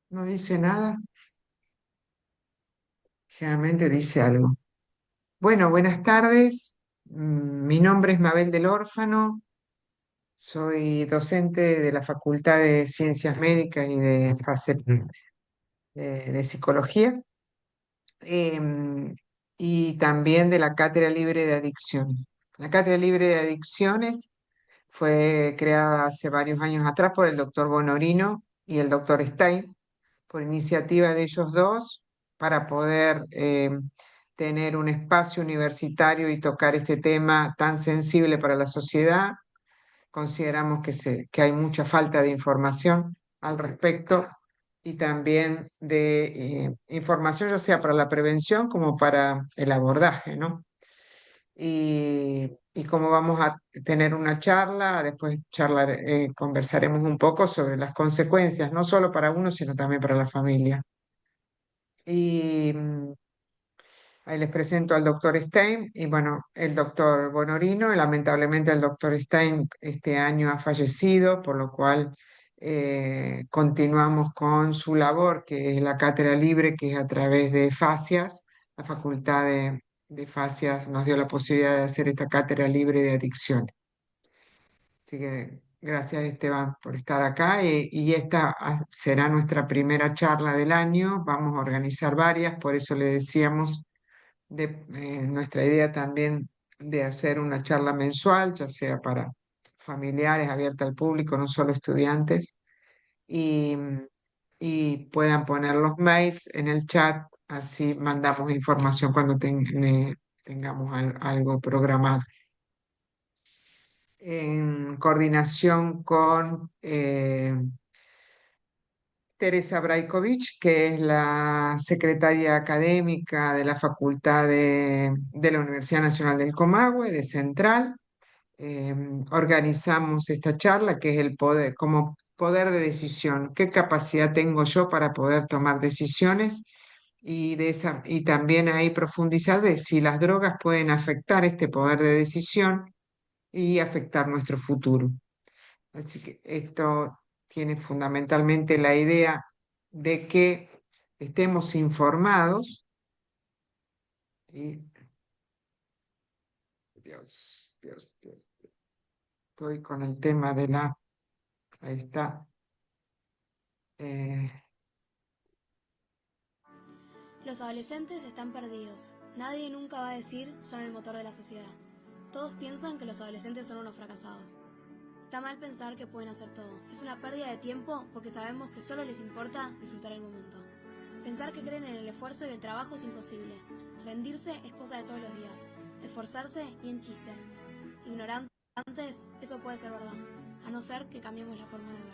No dice nada, generalmente dice algo. Bueno, buenas tardes. Mi nombre es Mabel del Órfano, soy docente de la Facultad de Ciencias Médicas y de Psicología, em, y también de la Cátedra Libre de Adicciones. La Cátedra Libre de Adicciones fue creada hace varios años atrás por el doctor Bonorino y el doctor Stein, por iniciativa de ellos dos, para poder tener un espacio universitario y tocar este tema tan sensible para la sociedad. Consideramos que hay mucha falta de información al respecto y también de información, ya sea para la prevención como para el abordaje, ¿no? Y como vamos a tener una charla, después conversaremos un poco sobre las consecuencias, no solo para uno, sino también para la familia. Y ahí les presento al doctor Stein y bueno, el doctor Bonorino. Lamentablemente el doctor Stein este año ha fallecido, por lo cual continuamos con su labor, que es la cátedra libre, que es a través de FASIAS. La Facultad de FASIAS nos dio la posibilidad de hacer esta cátedra libre de adicción. Así que gracias, Esteban, por estar acá, y esta será nuestra primera charla del año. Vamos a organizar varias, por eso le decíamos nuestra idea también de hacer una charla mensual, ya sea para familiares, abierta al público, no solo estudiantes, y, y puedan poner los mails en el chat, así mandamos información cuando tengamos algo programado. En coordinación con Teresa Brajkovic, que es la secretaria académica de la Facultad de la Universidad Nacional del Comahue, de Central. Organizamos esta charla, que es el poder, como poder de decisión. ¿Qué capacidad tengo yo para poder tomar decisiones? Y también ahí profundizar de si las drogas pueden afectar este poder de decisión y afectar nuestro futuro. Así que esto tiene fundamentalmente la idea de que estemos informados. Y Dios, estoy con el tema de la, ahí está. eh, Los adolescentes están perdidos. Nadie nunca va a decir son el motor de la sociedad. Todos piensan que los adolescentes son unos fracasados. Está mal pensar que pueden hacer todo. Es una pérdida de tiempo porque sabemos que solo les importa disfrutar el momento. Pensar que creen en el esfuerzo y el trabajo es imposible. Rendirse es cosa de todos los días. Esforzarse y en chiste. Ignorantes, eso puede ser verdad. A no ser que cambiemos la forma de verlos.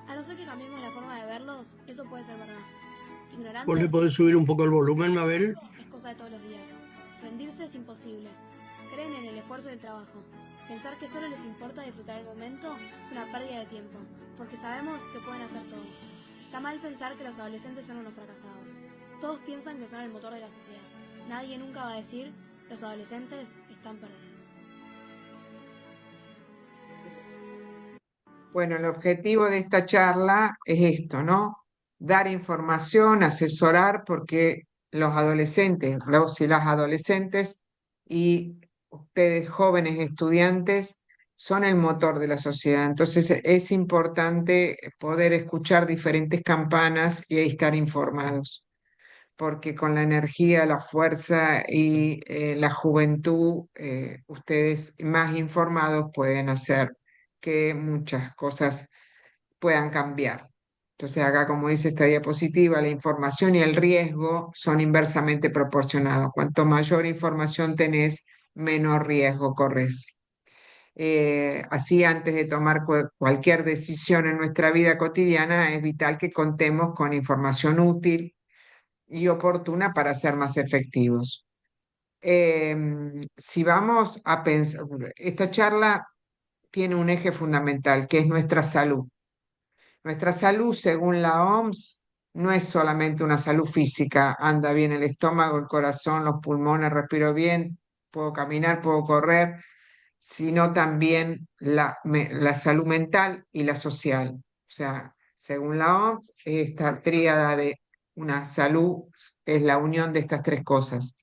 A no ser que cambiemos la forma de verlos, eso puede ser verdad. ¿Vos le Ignorantes, podés subir un poco el volumen, Mabel? es cosa de todos los días. Rendirse es imposible. Creen en el esfuerzo y el trabajo. Pensar que solo les importa disfrutar el momento es una pérdida de tiempo, porque sabemos que pueden hacer todo. Está mal pensar que los adolescentes son unos fracasados. Todos piensan que son el motor de la sociedad. Nadie nunca va a decir los adolescentes están perdidos. bueno, el objetivo de esta charla es esto, ¿no? Dar información, asesorar, porque los adolescentes, los y las adolescentes y ustedes jóvenes estudiantes son el motor de la sociedad. Entonces es importante poder escuchar diferentes campanas y estar informados, porque con la energía, la fuerza y la juventud, ustedes más informados pueden hacer que muchas cosas puedan cambiar. Entonces acá, como dice esta diapositiva, la información y el riesgo son inversamente proporcionados. Cuanto mayor información tenés, menor riesgo corres. Así, antes de tomar cualquier decisión en nuestra vida cotidiana, es vital que contemos con información útil y oportuna para ser más efectivos. Si vamos a pensar, esta charla tiene un eje fundamental, que es nuestra salud. Nuestra salud, según la OMS, no es solamente una salud física: anda bien el estómago, el corazón, los pulmones, respiro bien, puedo caminar, puedo correr, sino también la salud mental y la social. O sea, Según la OMS, esta tríada de una salud es la unión de estas tres cosas.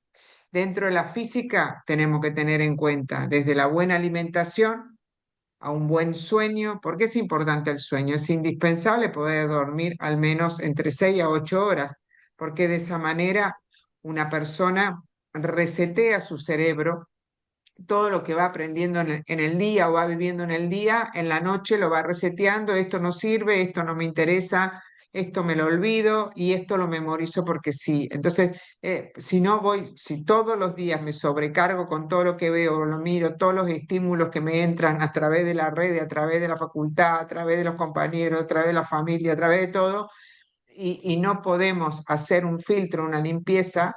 Dentro de la física tenemos que tener en cuenta desde la buena alimentación a un buen sueño. ¿Por qué es importante el sueño? Es indispensable poder dormir al menos entre 6 a 8 horas, porque de esa manera una persona resetea su cerebro. Todo lo que va aprendiendo en el día o va viviendo en el día, en la noche lo va reseteando: esto no sirve, esto no me interesa, esto me lo olvido y esto lo memorizo porque sí. Entonces, si no voy, si todos los días me sobrecargo con todo lo que veo, lo miro, todos los estímulos que me entran a través de la red, a través de la facultad, a través de los compañeros, a través de la familia, a través de todo, y no podemos hacer un filtro, una limpieza,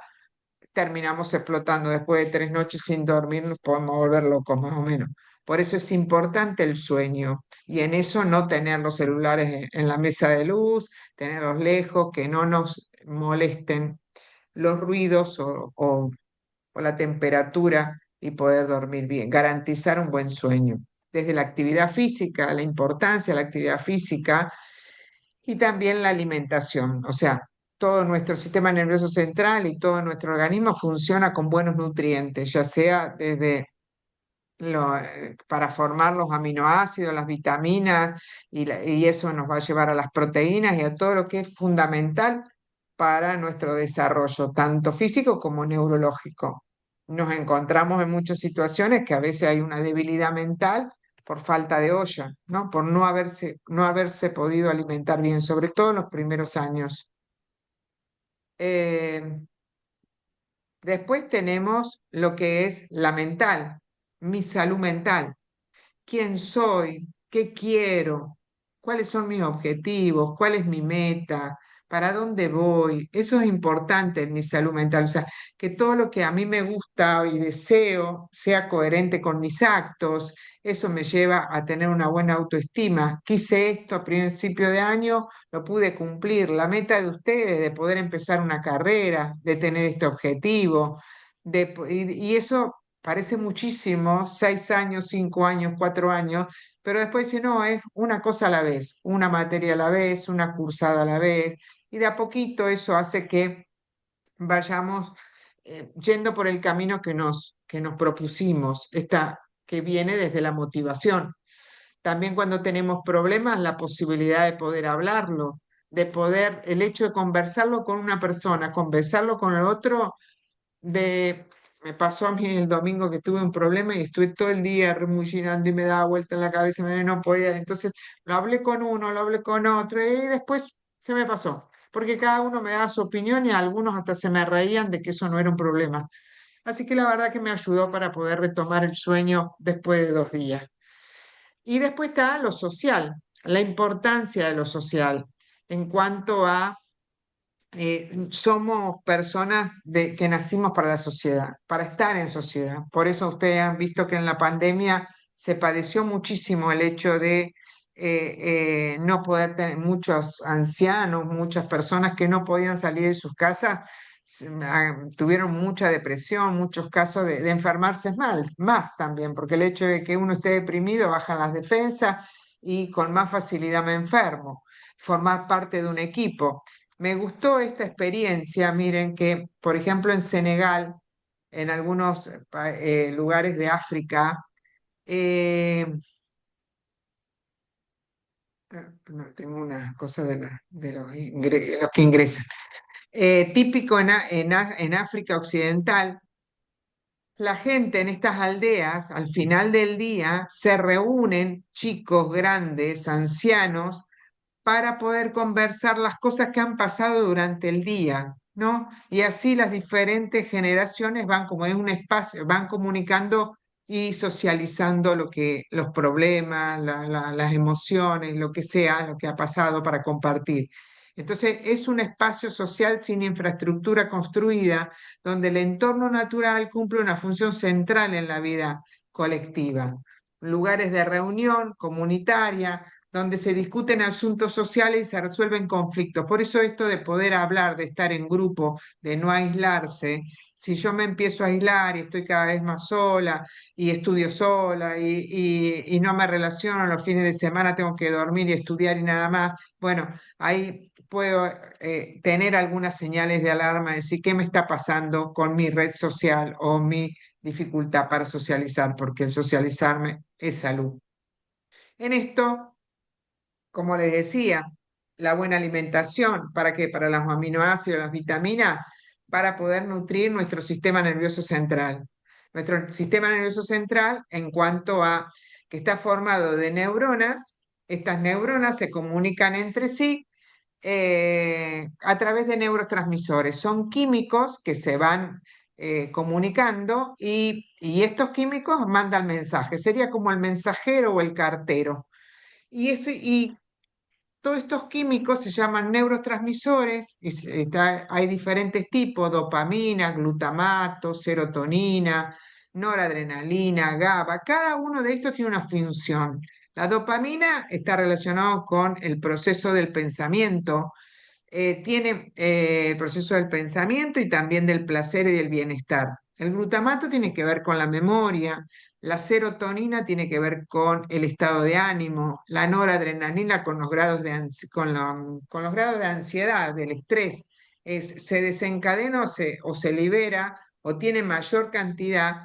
terminamos explotando. Después de 3 noches sin dormir nos podemos volver locos más o menos. Por eso es importante el sueño, y en eso no tener los celulares en la mesa de luz, tenerlos lejos, que no nos molesten los ruidos o la temperatura, y poder dormir bien, garantizar un buen sueño. Desde la actividad física, la importancia de la actividad física, y también la alimentación. O sea, todo nuestro sistema nervioso central y todo nuestro organismo funciona con buenos nutrientes, ya sea desde para formar los aminoácidos, las vitaminas, y eso nos va a llevar a las proteínas y a todo lo que es fundamental para nuestro desarrollo, tanto físico como neurológico. Nos encontramos en muchas situaciones que a veces hay una debilidad mental por falta de olla, ¿no? Por no haberse podido alimentar bien, sobre todo en los primeros años. Eh, Después tenemos lo que es la mental, mi salud mental. ¿Quién soy? ¿Qué quiero? ¿Cuáles son mis objetivos? ¿Cuál es mi meta? ¿Para dónde voy? Eso es importante en mi salud mental. O sea, que todo lo que a mí me gusta y deseo sea coherente con mis actos. Eso me lleva a tener una buena autoestima. Quise esto a principio de año, lo pude cumplir. La meta de ustedes de poder empezar una carrera, de tener este objetivo, y eso parece muchísimo: 6 años, 5 años, 4 años, pero después dice, no, es una cosa a la vez, una materia a la vez, una cursada a la vez, y de a poquito eso hace que vayamos yendo por el camino que nos propusimos, que viene desde la motivación. También cuando tenemos problemas, la posibilidad de poder hablarlo, el hecho de conversarlo con una persona, conversarlo con el otro. Me pasó a mí el domingo que tuve un problema y estuve todo el día remuginando y me daba vuelta en la cabeza, no podía. Entonces lo hablé con uno, lo hablé con otro, y después se me pasó, porque cada uno me daba su opinión y algunos hasta se me reían de que eso no era un problema. Así que la verdad que me ayudó para poder retomar el sueño después de 2 días. Y después está lo social, la importancia de lo social en cuanto a somos personas que nacimos para la sociedad, para estar en sociedad. Por eso ustedes han visto que en la pandemia se padeció muchísimo el hecho de no poder tener, muchos ancianos, muchas personas que no podían salir de sus casas, tuvieron mucha depresión, muchos casos de enfermarse más también, porque el hecho de que uno esté deprimido bajan las defensas y con más facilidad me enfermo. Formar parte de un equipo. Me gustó esta experiencia. Miren que, por ejemplo, en Senegal, en algunos lugares de África, eh, no, tengo una cosa de los que ingresan. Típico en África Occidental, la gente en estas aldeas, al final del día, se reúnen, chicos, grandes, ancianos, para poder conversar las cosas que han pasado durante el día, ¿no? Y así las diferentes generaciones van, como es un espacio, van comunicando y socializando los problemas, las emociones, lo que sea, lo que ha pasado, para compartir. Entonces, es un espacio social sin infraestructura construida, donde el entorno natural cumple una función central en la vida colectiva. Lugares de reunión comunitaria, donde se discuten asuntos sociales y se resuelven conflictos. Por eso esto de poder hablar, de estar en grupo, de no aislarse, si yo me empiezo a aislar y estoy cada vez más sola y estudio sola y no me relaciono los fines de semana, tengo que dormir y estudiar y nada más, bueno, ahí puedo tener algunas señales de alarma, decir qué me está pasando con mi red social o mi dificultad para socializar, porque el socializarme es salud. En esto, como les decía, la buena alimentación, ¿para qué? Para los aminoácidos, las vitaminas, para poder nutrir nuestro sistema nervioso central. Nuestro sistema nervioso central, en cuanto a que está formado de neuronas, estas neuronas se comunican entre sí a través de neurotransmisores. Son químicos que se van comunicando y estos químicos mandan mensajes. Sería como el mensajero o el cartero. Y todos estos químicos se llaman neurotransmisores, hay diferentes tipos, dopamina, glutamato, serotonina, noradrenalina, GABA. Cada uno de estos tiene una función. La dopamina está relacionado con el proceso del pensamiento, tiene el proceso del pensamiento y también del placer y del bienestar. El glutamato tiene que ver con la memoria, la serotonina tiene que ver con el estado de ánimo, la noradrenalina con los grados con los grados de ansiedad, del estrés. Se desencadena o se libera o tiene mayor cantidad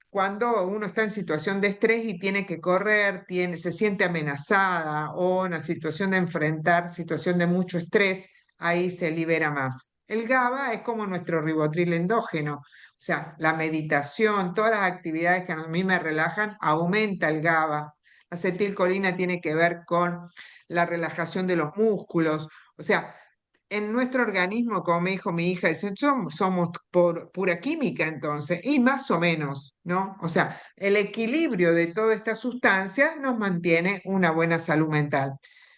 cuando uno está en situación de estrés y tiene que correr, se siente amenazada o en una situación de enfrentar, situación de mucho estrés, ahí se libera más. El GABA es como nuestro ribotril endógeno, o sea, la meditación, todas las actividades que a mí me relajan, aumenta el GABA. La acetilcolina tiene que ver con la relajación de los músculos, o sea, en nuestro organismo, como me dijo mi hija, dicen, somos por pura química entonces, y más o menos, ¿no? O sea, el equilibrio de todas estas sustancias nos mantiene una buena salud mental.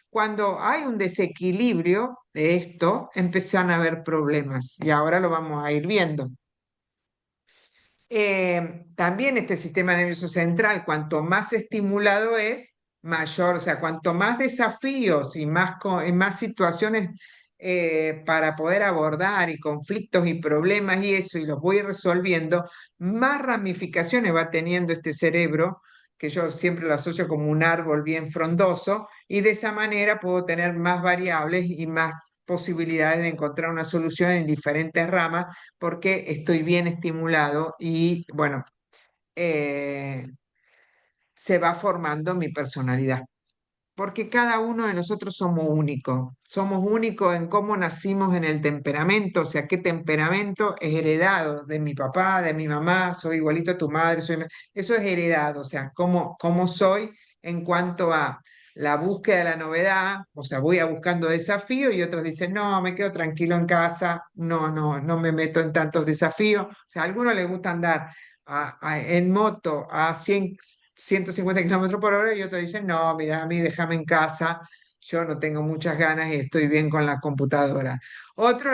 Cuando hay un desequilibrio de esto, empiezan a haber problemas y ahora lo vamos a ir viendo. También este sistema nervioso central, cuanto más estimulado es, mayor, o sea, cuanto más desafíos y y más situaciones para poder abordar y conflictos y problemas y eso, y los voy resolviendo, más ramificaciones va teniendo este cerebro, que yo siempre lo asocio como un árbol bien frondoso, y de esa manera puedo tener más variables y más posibilidades de encontrar una solución en diferentes ramas porque estoy bien estimulado y bueno, eh, se va formando mi personalidad. Porque cada uno de nosotros somos únicos en cómo nacimos en el temperamento, o sea, qué temperamento es heredado de mi papá, de mi mamá, soy igualito a tu madre, eso es heredado, o sea, cómo soy en cuanto a la búsqueda de la novedad, o sea, voy a buscando desafíos y otros dicen, no, me quedo tranquilo en casa, no me meto en tantos desafíos, o sea, a algunos les gusta andar en moto a 150 kilómetros por hora y otros dicen, no, mira, a mí déjame en casa, yo no tengo muchas ganas y estoy bien con la computadora. Otro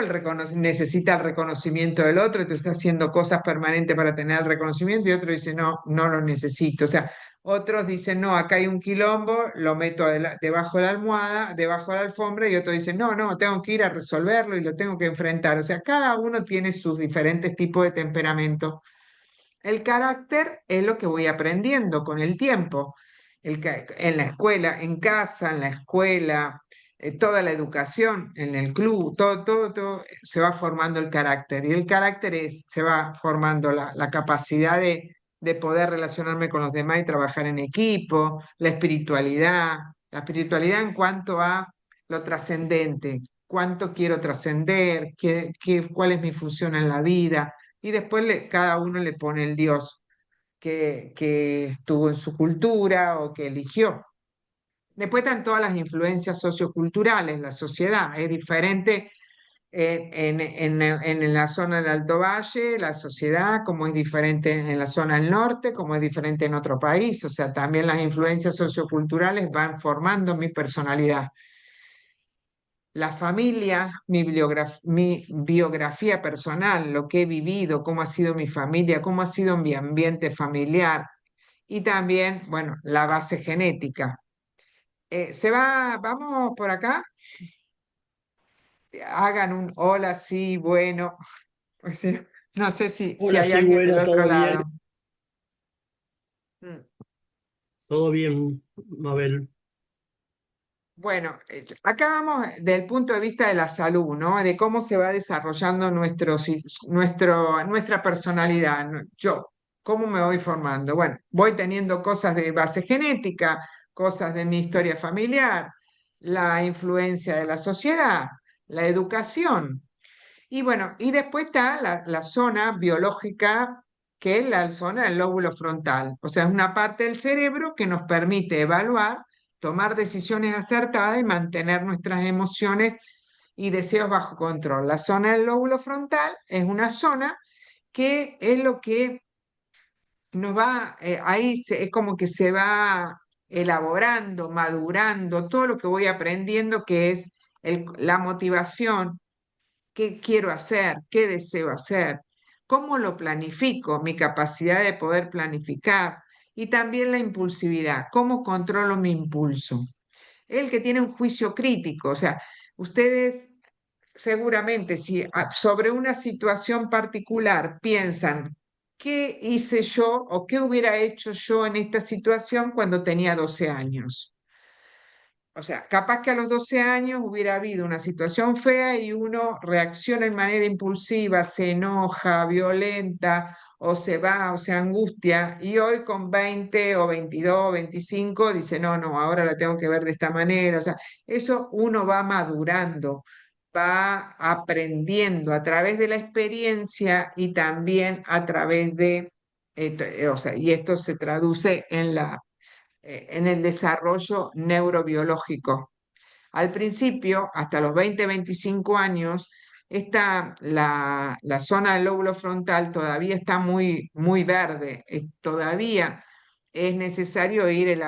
necesita el reconocimiento del otro, entonces está haciendo cosas permanentes para tener el reconocimiento y otro dice, no lo necesito. O sea, otros dicen, no, acá hay un quilombo, lo meto debajo de la almohada, debajo de la alfombra y otros dicen, no, tengo que ir a resolverlo y lo tengo que enfrentar. O sea, cada uno tiene sus diferentes tipos de temperamento. El carácter es lo que voy aprendiendo con el tiempo. En la escuela, en casa, en la escuela, toda la educación, en el club, todo se va formando el carácter. Y el carácter se va formando la capacidad de poder relacionarme con los demás y trabajar en equipo, la espiritualidad en cuanto a lo trascendente, cuánto quiero trascender, cuál es mi función en la vida y después cada uno le pone el Dios que estuvo en su cultura o que eligió. Después están todas las influencias socioculturales, la sociedad es diferente en la zona del Alto Valle, la sociedad, como es diferente en la zona del norte, como es diferente en otro país, o sea, también las influencias socioculturales van formando mi personalidad. La familia, mi biografía personal, lo que he vivido, cómo ha sido mi familia, cómo ha sido mi ambiente familiar y también, bueno, la base genética. vamos por acá, hagan un hola, sí, bueno. Pues, no sé si Hola, hay sí, alguien del bueno, otro todo bien, lado. Mm. todo bien, Mabel. Bueno, acá vamos del punto de vista de la salud, ¿no? De cómo se va desarrollando nuestra personalidad, ¿no? Yo, cómo me voy formando. Bueno, voy teniendo cosas de base genética, cosas de mi historia familiar, la influencia de la sociedad, la educación. Y bueno, y después está la zona biológica, que es la zona del lóbulo frontal. O sea, es una parte del cerebro que nos permite evaluar, tomar decisiones acertadas y mantener nuestras emociones y deseos bajo control. La zona del lóbulo frontal es una zona que es lo que nos va, es como que se va elaborando, madurando todo lo que voy aprendiendo, que es la motivación, qué quiero hacer, qué deseo hacer, cómo lo planifico, mi capacidad de poder planificar y también la impulsividad, cómo controlo mi impulso. El que tiene un juicio crítico, o sea, ustedes seguramente si sobre una situación particular piensan, ¿qué hice yo o qué hubiera hecho yo en esta situación cuando tenía 12 años? O sea, capaz que a los 12 años hubiera habido una situación fea y uno reacciona en manera impulsiva, se enoja, violenta, o se va, o se angustia, y hoy con 20 o 22, 25 dice, no, no, ahora la tengo que ver de esta manera. O sea, eso uno va madurando, va aprendiendo a través de la experiencia y también a través de, o sea, y esto se traduce en el desarrollo neurobiológico. Al principio, hasta los 20, 25 años, la zona del lóbulo frontal todavía está muy, muy verde, todavía es necesario ir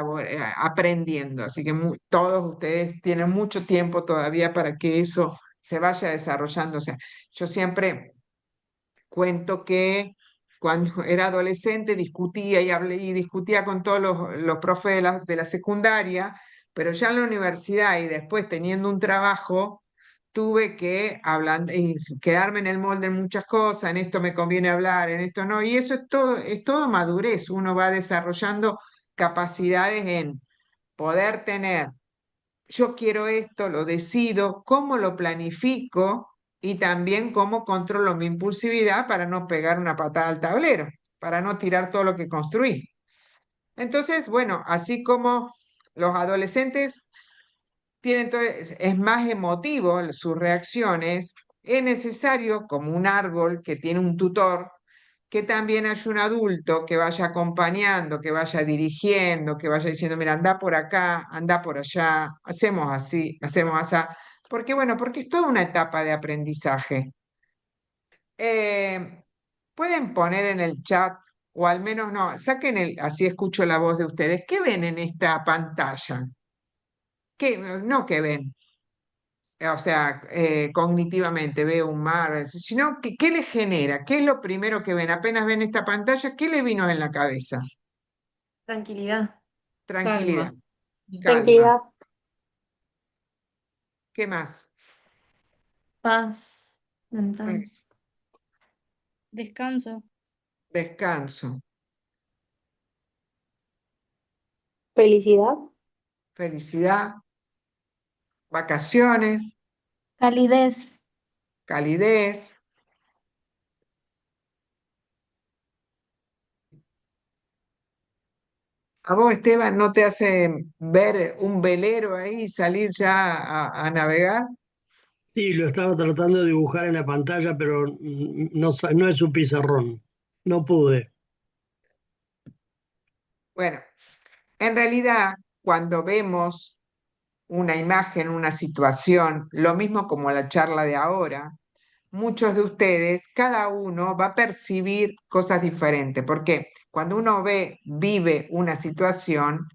aprendiendo, así que todos ustedes tienen mucho tiempo todavía para que eso se vaya desarrollando. O sea, yo siempre cuento que cuando era adolescente discutía y hablé y discutía con todos los profes de la secundaria, pero ya en la universidad y después teniendo un trabajo, tuve que y quedarme en el molde en muchas cosas, en esto me conviene hablar, en esto no, y eso es todo madurez, uno va desarrollando capacidades en poder tener yo quiero esto, lo decido, cómo lo planifico y también cómo controlo mi impulsividad para no pegar una patada al tablero, para no tirar todo lo que construí. Entonces, bueno, así como los adolescentes tienen es más emotivo sus reacciones, es necesario, como un árbol que tiene un tutor, que también haya un adulto que vaya acompañando, que vaya dirigiendo, que vaya diciendo, mira, anda por acá, anda por allá, hacemos así, hacemos así. Porque bueno, porque es toda una etapa de aprendizaje. Eh, Pueden poner en el chat, o al menos no, saquen así escucho la voz de ustedes. ¿Qué ven en esta pantalla? ¿Qué, no qué ven? O sea, cognitivamente veo un mar, sino ¿qué les genera? ¿Qué es lo primero que ven? Apenas ven esta pantalla, ¿qué le vino en la cabeza? Tranquilidad. Tranquilidad, Calma. calma. Tranquilidad, ¿Qué más? paz mental. Paz, Descanso. descanso, Felicidad, felicidad, vacaciones, calidez, calidez. ¿A vos, Esteban, no te hace ver un velero ahí y salir ya a navegar? Sí, lo estaba tratando de dibujar en la pantalla, pero no, no es un pizarrón. No pude. Bueno, en realidad, cuando vemos una imagen, una situación, lo mismo como la charla de ahora, muchos de ustedes, cada uno va a percibir cosas diferentes, porque cuando uno vive una situación,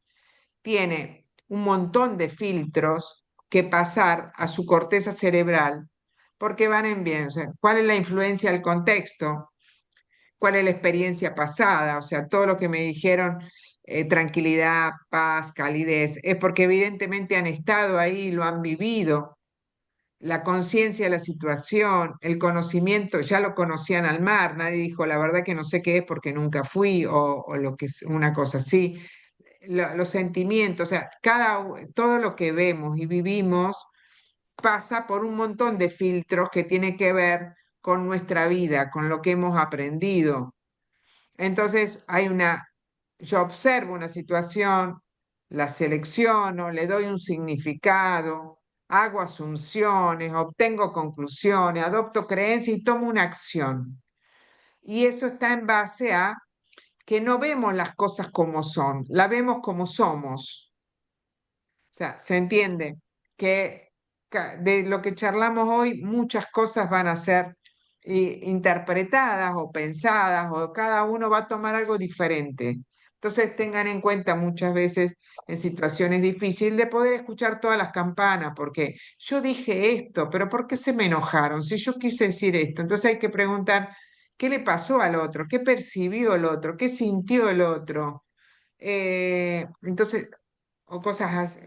tiene un montón de filtros que pasar a su corteza cerebral, porque van en bien, o sea, ¿cuál es la influencia del contexto? ¿Cuál es la experiencia pasada? O sea, todo lo que me dijeron tranquilidad, paz, calidez, es porque evidentemente han estado ahí, lo han vivido, la conciencia de la situación, el conocimiento, ya lo conocían al mar, nadie dijo, la verdad que no sé qué es porque nunca fui, o lo que es una cosa así. Los sentimientos, o sea, todo lo que vemos y vivimos pasa por un montón de filtros que tiene que ver con nuestra vida, con lo que hemos aprendido. Entonces, yo observo una situación, la selecciono, le doy un significado, hago asunciones, obtengo conclusiones, adopto creencias y tomo una acción. Y eso está en base a que no vemos las cosas como son, las vemos como somos. O sea, se entiende que de lo que charlamos hoy, muchas cosas van a ser interpretadas o pensadas, o cada uno va a tomar algo diferente. Entonces tengan en cuenta muchas veces en situaciones difíciles de poder escuchar todas las campanas, porque yo dije esto, pero ¿por qué se me enojaron? Si yo quise decir esto, entonces hay que preguntar, ¿qué le pasó al otro? ¿Qué percibió el otro? ¿Qué sintió el otro? Entonces, o cosas así,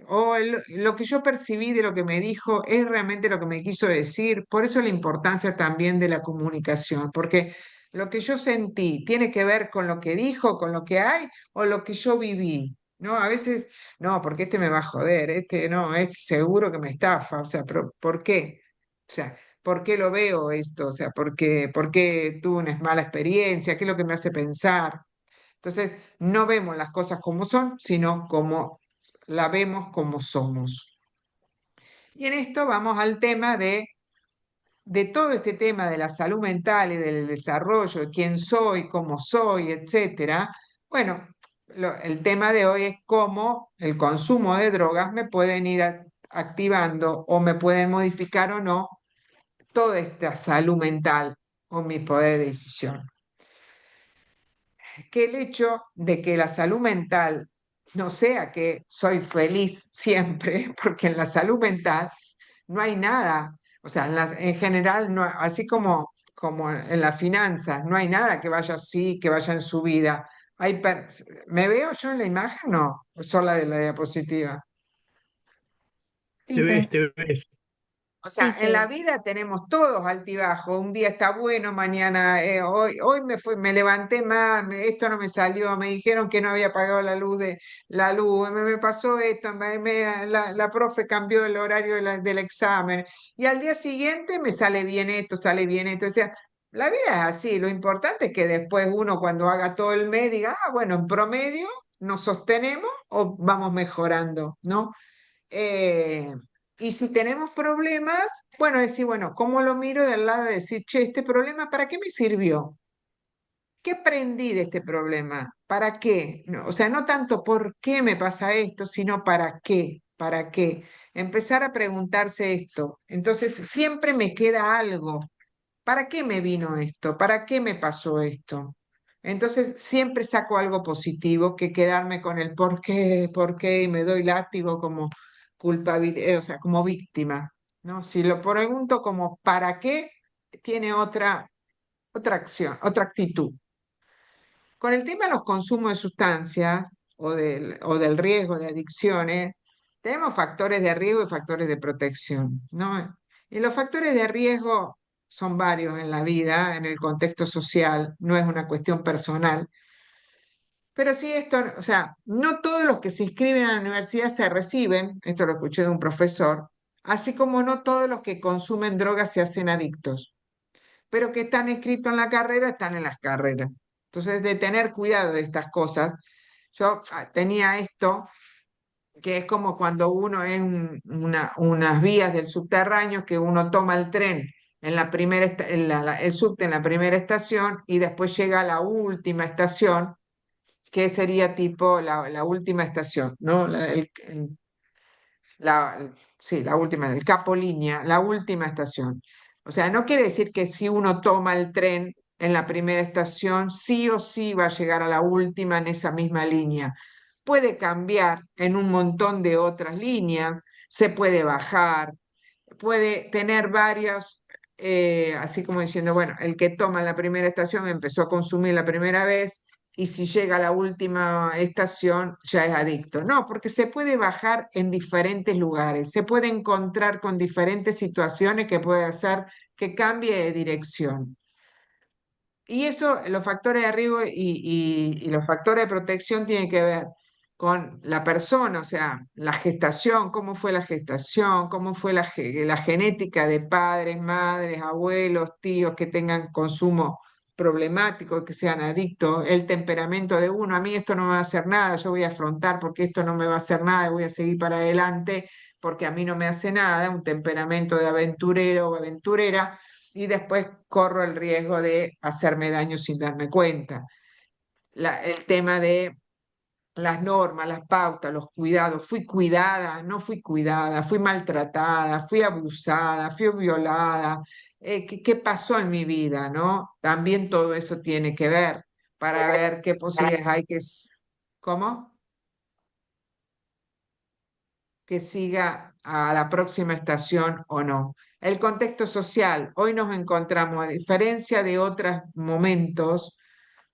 lo que yo percibí de lo que me dijo es realmente lo que me quiso decir. Por eso la importancia también de la comunicación, porque lo que yo sentí tiene que ver con lo que dijo, con lo que hay, o lo que yo viví. ¿No? A veces, no, porque este me va a joder, este no, este seguro que me estafa, o sea, pero ¿por qué? O sea, ¿por qué lo veo esto? O sea, por qué tuve una mala experiencia? ¿Qué es lo que me hace pensar? Entonces, no vemos las cosas como son, sino como la vemos como somos. Y en esto vamos al tema de todo este tema de la salud mental y del desarrollo, de quién soy, cómo soy, etcétera. Bueno, el tema de hoy es cómo el consumo de drogas me pueden ir activando o me pueden modificar o no toda esta salud mental o mi poder de decisión. Que el hecho de que la salud mental no sea que soy feliz siempre, porque en la salud mental no hay nada, o sea, en general, no, así como en las finanzas, no hay nada que vaya así, que vaya en su vida. ¿Me veo yo en la imagen? No, solo la de la diapositiva. Te ves, Dice, te ves. O sea, en la Dice, vida tenemos todos altibajos. Un día está bueno, mañana, hoy me levanté mal, esto no me salió, me dijeron que no había pagado la luz, me pasó esto, la profe cambió el horario del examen y al día siguiente me sale bien esto, sale bien esto. O sea, la vida es así. Lo importante es que después uno cuando haga todo el mes diga, bueno, en promedio nos sostenemos o vamos mejorando, ¿no? Eh, y si tenemos problemas, bueno, decir, bueno, ¿cómo lo miro del lado de decir, che, este problema, ¿para qué me sirvió? ¿Qué aprendí de este problema? ¿Para qué? No, o sea, no tanto por qué me pasa esto, sino para qué, para qué. Empezar a preguntarse esto. Entonces, siempre me queda algo. ¿Para qué me vino esto? ¿Para qué me pasó esto? Entonces, siempre saco algo positivo que quedarme con el por qué, y me doy látigo como culpabilidad, o sea, como víctima, ¿no? Si lo pregunto como ¿para qué? Tiene otra acción, otra actitud. Con el tema de los consumos de sustancias o del riesgo de adicciones, tenemos factores de riesgo y factores de protección, ¿no? Y los factores de riesgo son varios en la vida, en el contexto social, no es una cuestión personal. Pero sí esto, o sea, no todos los que se inscriben a la universidad se reciben, esto lo escuché de un profesor, así como no todos los que consumen drogas se hacen adictos, pero que están inscritos en la carrera, están en las carreras. Entonces, de tener cuidado de estas cosas, yo tenía esto, que es como cuando uno es unas vías del subterráneo, que uno toma el tren en la primera, el subte en la primera estación y después llega a la última estación, que sería tipo la última estación, ¿no? La, sí, la última, el Capolinia, la última estación. O sea, no quiere decir que si uno toma el tren en la primera estación, sí o sí va a llegar a la última en esa misma línea. Puede cambiar en un montón de otras líneas, se puede bajar, puede tener varios, así como diciendo, bueno, el que toma la primera estación empezó a consumir la primera vez y si llega a la última estación ya es adicto. No, porque se puede bajar en diferentes lugares, se puede encontrar con diferentes situaciones que puede hacer que cambie de dirección. Y eso, los factores de riesgo y los factores de protección tienen que ver con la persona, o sea, la gestación, cómo fue la gestación, cómo fue la genética de padres, madres, abuelos, tíos que tengan consumo problemático, que sean adictos, el temperamento de uno. A mí esto no me va a hacer nada, yo voy a afrontar porque esto no me va a hacer nada, y voy a seguir para adelante porque a mí no me hace nada, un temperamento de aventurero o aventurera, y después corro el riesgo de hacerme daño sin darme cuenta. El tema de las normas, las pautas, los cuidados, fui cuidada, no fui cuidada, fui maltratada, fui abusada, fui violada, ¿qué pasó en mi vida, no? También todo eso tiene que ver para ver qué posibilidades hay ¿cómo? Que siga a la próxima estación o no. El contexto social, hoy nos encontramos, a diferencia de otros momentos,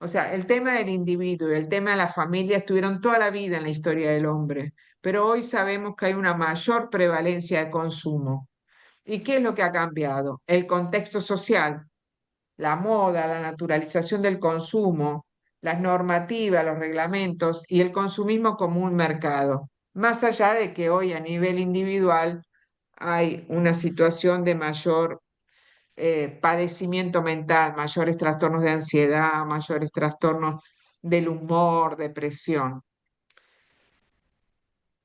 o sea, el tema del individuo y el tema de la familia estuvieron toda la vida en la historia del hombre, pero hoy sabemos que hay una mayor prevalencia de consumo. ¿Y qué es lo que ha cambiado? El contexto social, la moda, la naturalización del consumo, las normativas, los reglamentos y el consumismo como un mercado. Más allá de que hoy a nivel individual hay una situación de mayor padecimiento mental, mayores trastornos de ansiedad, mayores trastornos del humor, depresión.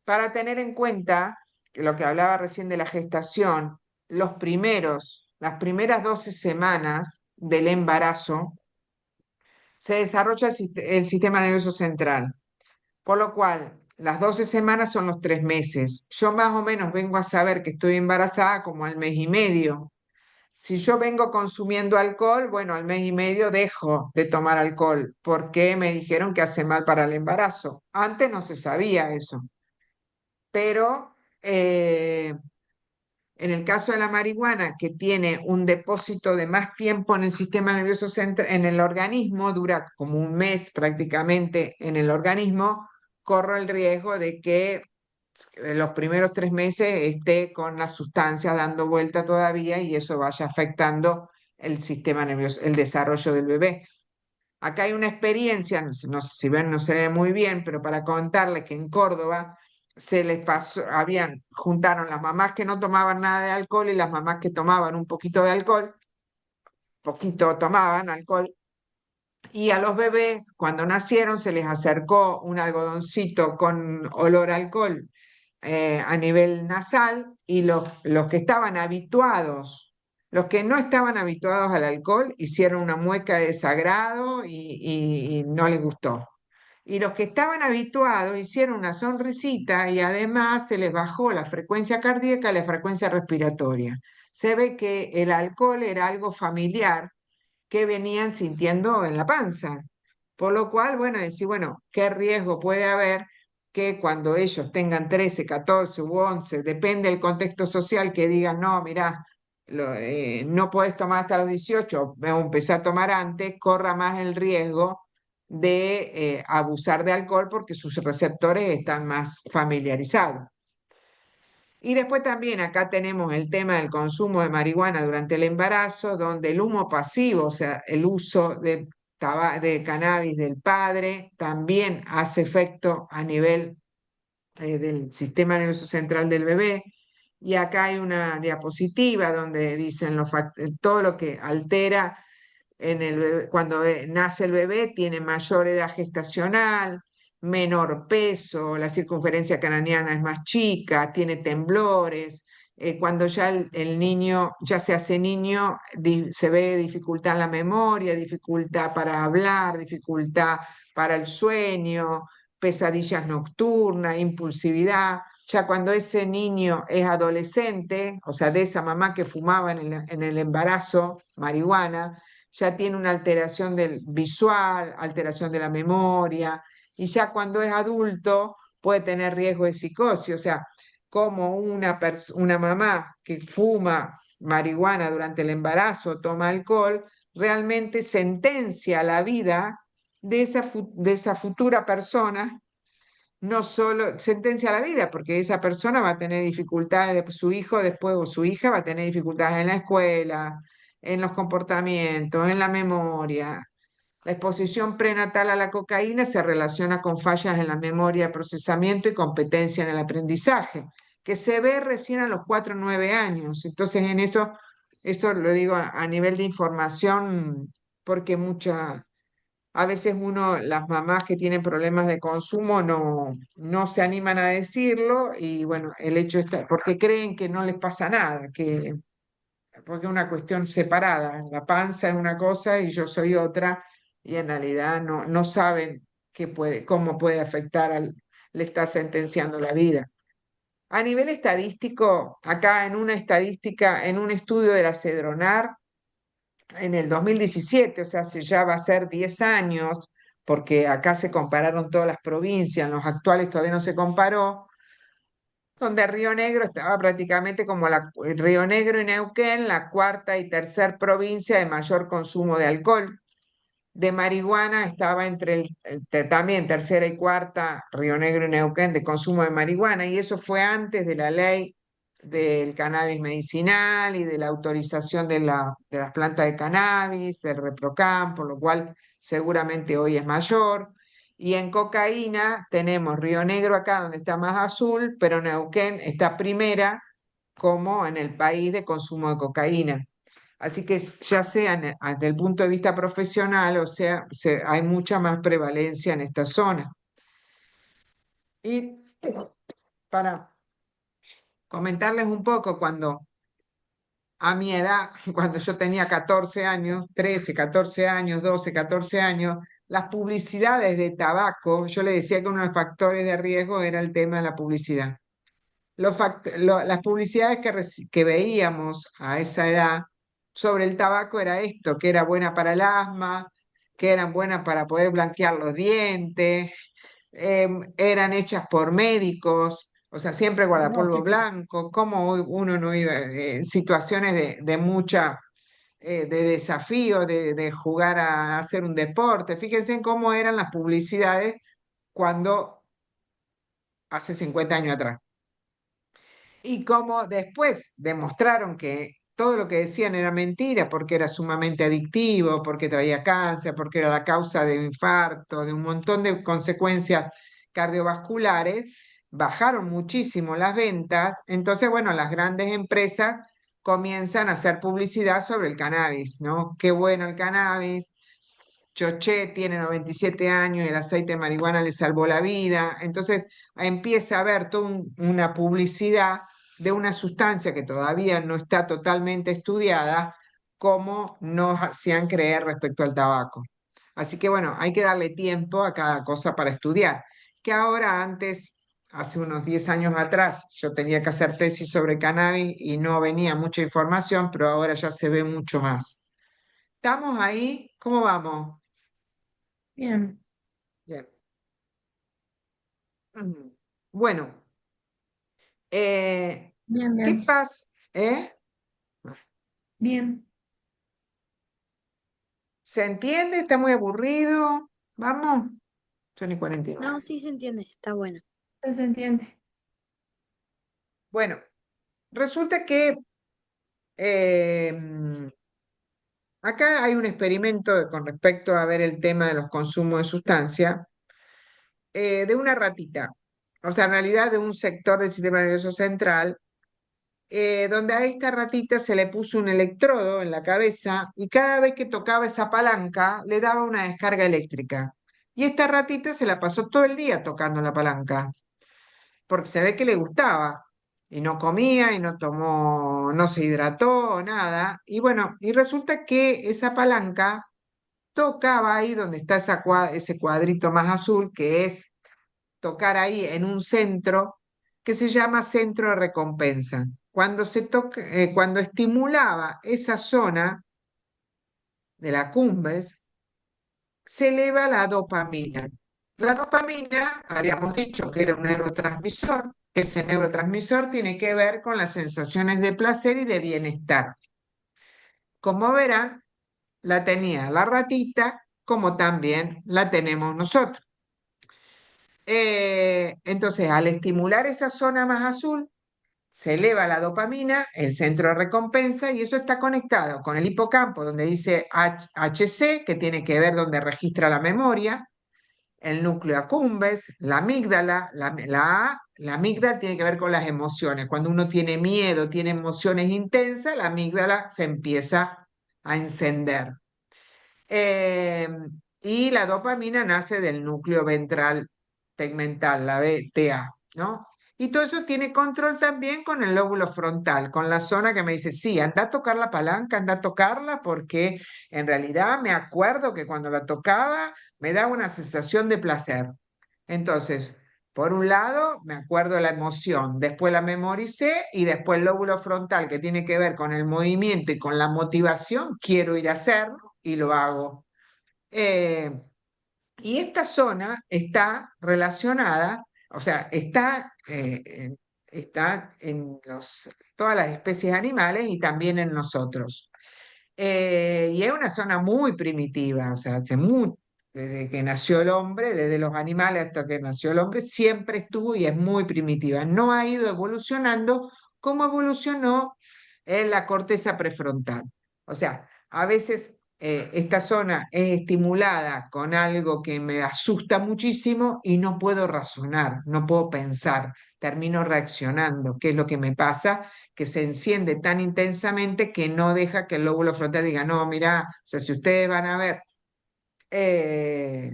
Para tener en cuenta que lo que hablaba recién de la gestación, las primeras 12 semanas del embarazo, se desarrolla el sistema nervioso central, por lo cual las 12 semanas son los 3 meses. Yo más o menos vengo a saber que estoy embarazada como al mes y medio. Si yo vengo consumiendo alcohol, bueno, al mes y medio dejo de tomar alcohol porque me dijeron que hace mal para el embarazo. Antes no se sabía eso, pero en el caso de la marihuana, que tiene un depósito de más tiempo en el sistema nervioso central, en el organismo, dura como un mes prácticamente en el organismo, corro el riesgo de que los primeros 3 meses esté con la sustancia dando vuelta todavía y eso vaya afectando el sistema nervioso, el desarrollo del bebé. Acá hay una experiencia, no sé si ven, no se ve muy bien, pero para contarles que en Córdoba se les pasó, juntaron las mamás que no tomaban nada de alcohol y las mamás que tomaban un poquito de alcohol, poquito tomaban alcohol, y a los bebés, cuando nacieron, se les acercó un algodoncito con olor a alcohol a nivel nasal, y los que estaban habituados, los que no estaban habituados al alcohol, hicieron una mueca de desagrado y no les gustó. Y los que estaban habituados hicieron una sonrisita y además se les bajó la frecuencia cardíaca y la frecuencia respiratoria. Se ve que el alcohol era algo familiar que venían sintiendo en la panza. Por lo cual, bueno, decir, bueno, ¿qué riesgo puede haber que cuando ellos tengan 13, 14 u 11, depende del contexto social, que digan, no, mirá, no podés tomar hasta los 18, vamos a empezar a tomar antes, corra más el riesgo de abusar de alcohol porque sus receptores están más familiarizados. Y después también acá tenemos el tema del consumo de marihuana durante el embarazo, donde el humo pasivo, o sea, el uso de cannabis del padre, también hace efecto a nivel del sistema nervioso central del bebé. Y acá hay una diapositiva donde dicen todo lo que altera en el cuando nace el bebé, tiene mayor edad gestacional, menor peso, la circunferencia craneana es más chica, tiene temblores. Cuando ya el niño ya se hace niño, se ve dificultad en la memoria, dificultad para hablar, dificultad para el sueño, pesadillas nocturnas, impulsividad. Ya cuando ese niño es adolescente, o sea, de esa mamá que fumaba en el embarazo marihuana, ya tiene una alteración del visual, alteración de la memoria, y ya cuando es adulto puede tener riesgo de psicosis, o sea, como una mamá que fuma marihuana durante el embarazo, toma alcohol, realmente sentencia la vida de esa futura persona, no solo sentencia a la vida, porque esa persona va a tener dificultades, su hijo después o su hija va a tener dificultades en la escuela, en los comportamientos, en la memoria. La exposición prenatal a la cocaína se relaciona con fallas en la memoria, procesamiento y competencia en el aprendizaje, que se ve recién a los 4 o 9 años. Entonces, en eso, esto lo digo a nivel de información, porque a veces las mamás que tienen problemas de consumo no se animan a decirlo y bueno, el hecho está, porque creen que no les pasa nada, porque es una cuestión separada. La panza es una cosa y yo soy otra, y en realidad no saben cómo puede afectar le está sentenciando la vida. A nivel estadístico, acá en una estadística, en un estudio de la Cedronar, en el 2017, o sea, ya va a ser 10 años, porque acá se compararon todas las provincias, en los actuales todavía no se comparó, donde Río Negro estaba prácticamente como Río Negro y Neuquén, la cuarta y tercer provincia de mayor consumo de alcohol. De marihuana estaba entre también tercera y cuarta, Río Negro y Neuquén, de consumo de marihuana, y eso fue antes de la ley del cannabis medicinal y de la autorización de las plantas de cannabis, del ReproCam, por lo cual seguramente hoy es mayor. Y en cocaína tenemos Río Negro acá, donde está más azul, pero Neuquén está primera como en el país de consumo de cocaína. Así que ya sea desde el punto de vista profesional, o sea, hay mucha más prevalencia en esta zona. Y para comentarles un poco, cuando a mi edad, cuando yo tenía 14 años, 13, 14 años, 12, 14 años, las publicidades de tabaco, yo le decía que uno de los factores de riesgo era el tema de la publicidad. Las publicidades que veíamos a esa edad sobre el tabaco era esto, que era buena para el asma, que eran buenas para poder blanquear los dientes, eran hechas por médicos, o sea, siempre guardapolvo blanco, como uno no iba en situaciones de mucha, de desafío, de jugar a hacer un deporte. Fíjense en cómo eran las publicidades cuando hace 50 años atrás. Y como después demostraron que todo lo que decían era mentira, porque era sumamente adictivo, porque traía cáncer, porque era la causa de infarto, de un montón de consecuencias cardiovasculares, bajaron muchísimo las ventas. Entonces, bueno, las grandes empresas comienzan a hacer publicidad sobre el cannabis, ¿no? Qué bueno el cannabis. Choché tiene 97 años y el aceite de marihuana le salvó la vida. Entonces empieza a haber toda una publicidad de una sustancia que todavía no está totalmente estudiada, como nos hacían creer respecto al tabaco. Así que bueno, hay que darle tiempo a cada cosa para estudiar. Que ahora antes, hace unos 10 años atrás, yo tenía que hacer tesis sobre cannabis y no venía mucha información, pero ahora ya se ve mucho más. ¿Estamos ahí? ¿Cómo vamos? Bien, Bien. Bueno, eh, bien, ¿qué bien, pasa? ¿Eh? bien. ¿Se entiende? ¿Está muy aburrido? ¿Vamos? Son y 49. No, sí se entiende, está bueno. Se entiende. Bueno, resulta que eh, acá hay un experimento con respecto a ver el tema de los consumos de sustancia, de una ratita, o sea, en realidad de un sector del sistema nervioso central, donde a esta ratita se le puso un electrodo en la cabeza y cada vez que tocaba esa palanca le daba una descarga eléctrica. Y esta ratita se la pasó todo el día tocando la palanca, porque se ve que le gustaba. Y no comía y no tomó, no se hidrató, nada. Y bueno, y resulta que esa palanca tocaba ahí donde está ese cuadrito más azul, que es tocar ahí en un centro que se llama centro de recompensa. Cuando estimulaba esa zona de la cumbres, se eleva la dopamina. La dopamina, habíamos dicho que era un neurotransmisor, que ese neurotransmisor tiene que ver con las sensaciones de placer y de bienestar. Como verán, la tenía la ratita como también la tenemos nosotros. Entonces, al estimular esa zona más azul, se eleva la dopamina, el centro de recompensa, y eso está conectado con el hipocampo, donde dice HC, que tiene que ver donde registra la memoria, el núcleo accumbens, la amígdala, la amígdala tiene que ver con las emociones. Cuando uno tiene miedo, tiene emociones intensas, la amígdala se empieza a encender. Eh, y la dopamina nace del núcleo ventral tegmental, la VTA, ¿no? Y todo eso tiene control también con el lóbulo frontal, con la zona que me dice, sí, anda a tocar la palanca, anda a tocarla, porque en realidad me acuerdo que cuando la tocaba me daba una sensación de placer. Entonces, por un lado, me acuerdo de la emoción, después la memoricé y después el lóbulo frontal, que tiene que ver con el movimiento y con la motivación, quiero ir a hacerlo y lo hago. Eh, y esta zona está relacionada, o sea, está en todas las especies animales y también en nosotros. Y es una zona muy primitiva, o sea, desde que nació el hombre, desde los animales hasta que nació el hombre, siempre estuvo y es muy primitiva. No ha ido evolucionando como evolucionó en la corteza prefrontal. O sea, a veces esta zona es estimulada con algo que me asusta muchísimo y no puedo razonar, no puedo pensar, termino reaccionando. ¿Qué es lo que me pasa? Que se enciende tan intensamente que no deja que el lóbulo frontal diga, no, mira, o sea, si ustedes van a ver eh,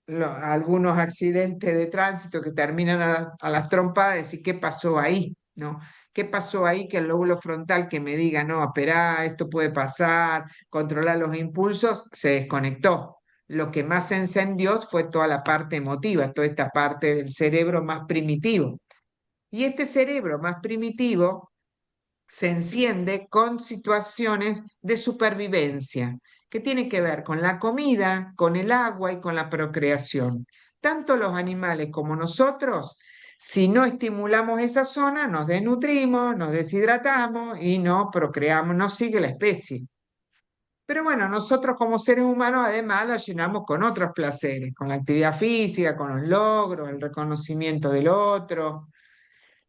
algunos accidentes de tránsito que terminan a las trompadas, decir, ¿qué pasó ahí? ¿No? ¿Qué pasó ahí que el lóbulo frontal que me diga, no, espera, esto puede pasar, controlar los impulsos, se desconectó? Lo que más se encendió fue toda la parte emotiva, toda esta parte del cerebro más primitivo. Y este cerebro más primitivo se enciende con situaciones de supervivencia, que tiene que ver con la comida, con el agua y con la procreación. Tanto los animales como nosotros, si no estimulamos esa zona, nos desnutrimos, nos deshidratamos y no procreamos, no sigue la especie. Pero bueno, nosotros como seres humanos además la llenamos con otros placeres, con la actividad física, con los logros, el reconocimiento del otro.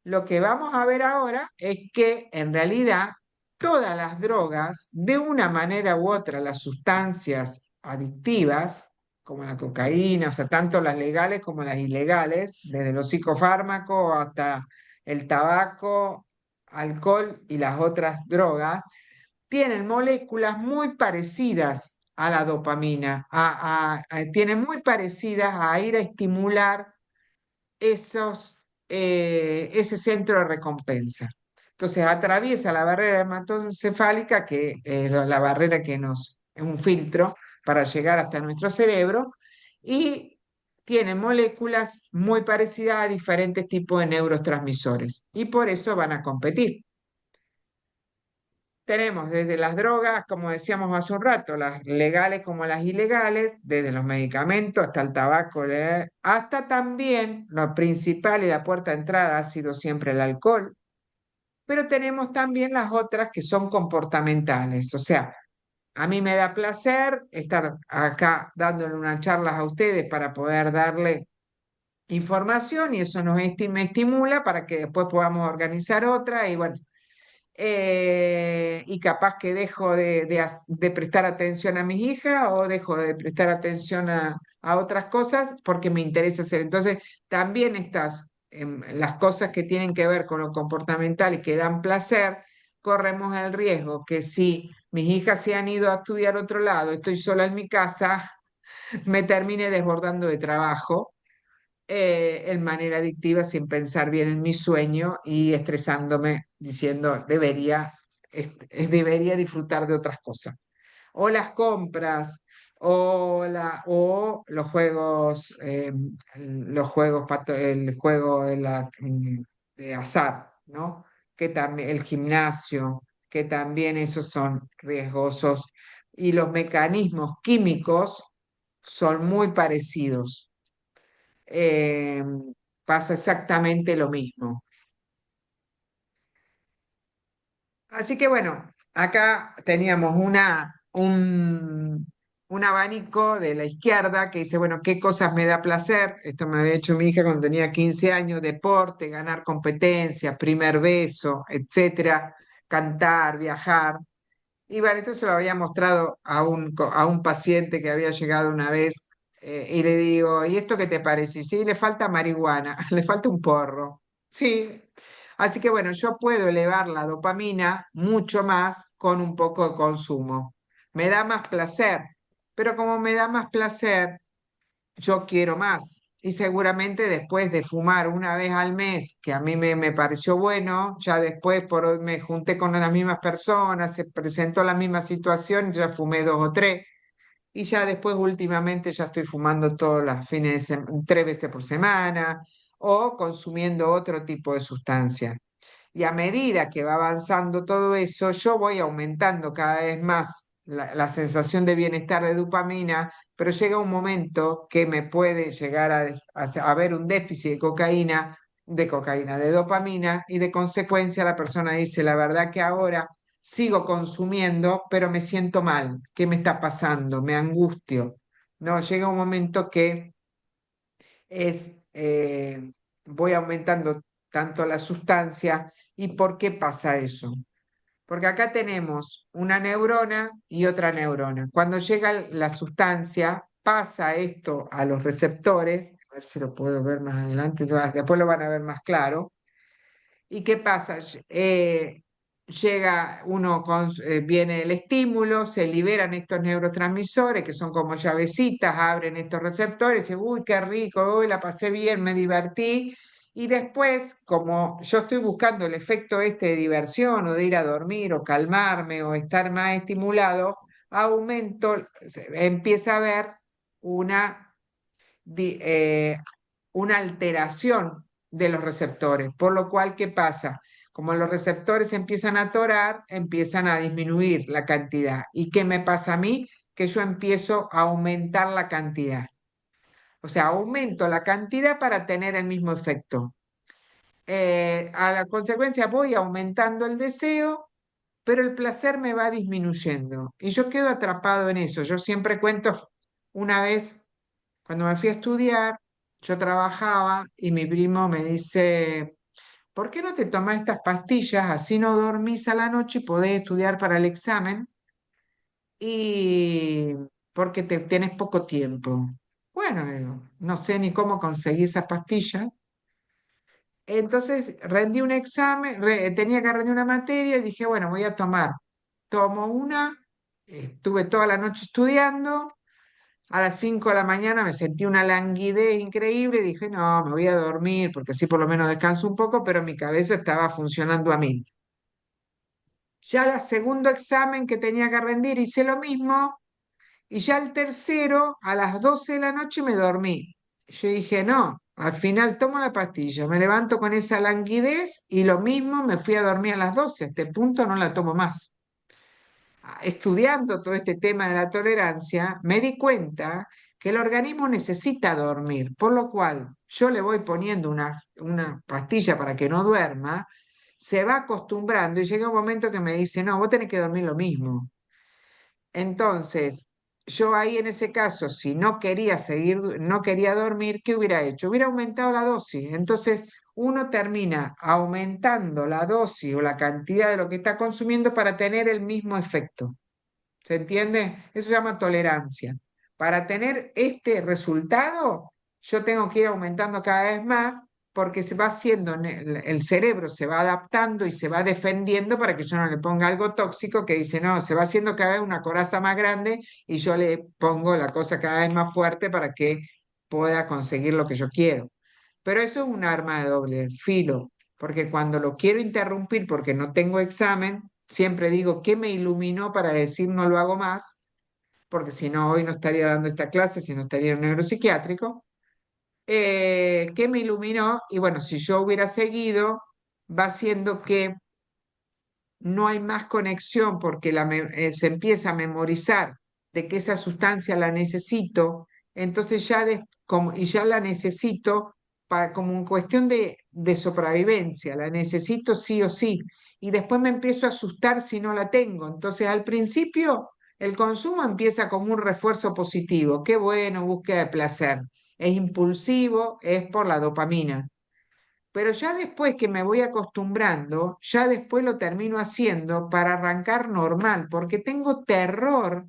Lo que vamos a ver ahora es que en realidad todas las drogas, de una manera u otra, las sustancias adictivas, como la cocaína, o sea, tanto las legales como las ilegales, desde los psicofármacos hasta el tabaco, alcohol y las otras drogas, tienen moléculas muy parecidas a la dopamina, tienen muy parecidas a ir a estimular ese centro de recompensa. Entonces atraviesa la barrera hematoencefálica, que es la barrera es un filtro para llegar hasta nuestro cerebro, y tiene moléculas muy parecidas a diferentes tipos de neurotransmisores, y por eso van a competir. Tenemos desde las drogas, como decíamos hace un rato, las legales como las ilegales, desde los medicamentos hasta el tabaco, hasta también lo principal y la puerta de entrada ha sido siempre el alcohol, pero tenemos también las otras que son comportamentales. O sea, a mí me da placer estar acá dándole unas charlas a ustedes para poder darle información y eso me estimula para que después podamos organizar otra y bueno, y capaz que dejo de prestar atención a mis hijas o dejo de prestar atención a otras cosas porque me interesa hacer. Entonces, también las cosas que tienen que ver con lo comportamental y que dan placer, corremos el riesgo que si mis hijas se han ido a estudiar a otro lado, estoy sola en mi casa, me termine desbordando de trabajo en manera adictiva sin pensar bien en mi sueño y estresándome diciendo debería disfrutar de otras cosas. O las compras, o el juego de azar, ¿no? Que también, el gimnasio, que también esos son riesgosos. Y los mecanismos químicos son muy parecidos eh, pasa exactamente lo mismo. Así que bueno, acá teníamos un abanico de la izquierda que dice, bueno, ¿qué cosas me da placer? Esto me lo había hecho mi hija cuando tenía 15 años, deporte, ganar competencias, primer beso, etcétera, cantar, viajar. Y bueno, esto se lo había mostrado a un paciente que había llegado una vez y le digo, ¿y esto qué te parece? Sí, le falta marihuana, le falta un porro. Sí. Así que bueno, yo puedo elevar la dopamina mucho más con un poco de consumo. Me da más placer, pero como me da más placer, yo quiero más. Y seguramente después de fumar una vez al mes, que a mí me pareció bueno, ya después me junté con las mismas personas, se presentó la misma situación, ya fumé dos o tres. Y ya después últimamente ya estoy fumando todos los fines de semana, tres veces por semana, o consumiendo otro tipo de sustancia. Y a medida que va avanzando todo eso, yo voy aumentando cada vez más la sensación de bienestar de dopamina, pero llega un momento que me puede llegar a haber un déficit de cocaína, de dopamina, y de consecuencia la persona dice, la verdad que ahora sigo consumiendo, pero me siento mal. ¿Qué me está pasando? Me angustio. No, llega un momento que es, voy aumentando tanto la sustancia. ¿Y por qué pasa eso? Porque acá tenemos una neurona y otra neurona. Cuando llega la sustancia, pasa esto a los receptores, a ver si lo puedo ver más adelante, después lo van a ver más claro. ¿Y qué pasa? Llega uno viene el estímulo, se liberan estos neurotransmisores que son como llavecitas, abren estos receptores, y uy, qué rico, hoy la pasé bien, me divertí. Y después, como yo estoy buscando el efecto este de diversión o de ir a dormir o calmarme o estar más estimulado, empieza a haber una di- eh, una alteración de los receptores, por lo cual, ¿qué pasa? Como los receptores empiezan a atorar, empiezan a disminuir la cantidad. ¿Y qué me pasa a mí? Que yo empiezo a aumentar la cantidad. O sea, aumento la cantidad para tener el mismo efecto. A la consecuencia voy aumentando el deseo, pero el placer me va disminuyendo. Y yo quedo atrapado en eso. Yo siempre cuento una vez cuando me fui a estudiar, yo trabajaba y mi primo me dice, ¿por qué no te tomas estas pastillas? Así no dormís a la noche y podés estudiar para el examen y porque tienes poco tiempo. Bueno, le digo, no sé ni cómo conseguí esas pastillas. Entonces rendí un examen, tenía que rendir una materia y dije, bueno, voy a tomar. Tomo una, estuve toda la noche estudiando. A las 5 de la mañana me sentí una languidez increíble y dije, no, me voy a dormir porque así por lo menos descanso un poco, pero mi cabeza estaba funcionando a mí. Ya el segundo examen que tenía que rendir hice lo mismo y ya el tercero a las 12 de la noche me dormí. Yo dije, no, al final tomo la pastilla, me levanto con esa languidez y lo mismo me fui a dormir a las 12. A este punto no la tomo más. Estudiando todo este tema de la tolerancia, me di cuenta que el organismo necesita dormir, por lo cual yo le voy poniendo una pastilla para que no duerma, se va acostumbrando y llega un momento que me dice, no, vos tenés que dormir lo mismo. Entonces, yo ahí en ese caso, si no quería no quería dormir, ¿qué hubiera hecho? Hubiera aumentado la dosis. Entonces, uno termina aumentando la dosis o la cantidad de lo que está consumiendo para tener el mismo efecto. ¿Se entiende? Eso se llama tolerancia. Para tener este resultado, yo tengo que ir aumentando cada vez más porque se va haciendo, el cerebro se va adaptando y se va defendiendo para que yo no le ponga algo tóxico que dice, no, se va haciendo cada vez una coraza más grande y yo le pongo la cosa cada vez más fuerte para que pueda conseguir lo que yo quiero. Pero eso es un arma de doble filo, porque cuando lo quiero interrumpir porque no tengo examen, siempre digo, ¿qué me iluminó para decir no lo hago más? Porque si no, hoy no estaría dando esta clase, si no estaría en un neuropsiquiátrico. ¿Qué me iluminó? Y bueno, si yo hubiera seguido, va siendo que no hay más conexión porque se empieza a memorizar de que esa sustancia la necesito, entonces y ya la necesito como en cuestión de sobrevivencia, la necesito sí o sí, y después me empiezo a asustar si no la tengo. Entonces al principio El consumo empieza como un refuerzo positivo. Qué bueno, búsqueda de placer. Es impulsivo, es por la dopamina. Pero ya después que me voy acostumbrando, ya después lo termino haciendo para arrancar normal, porque tengo terror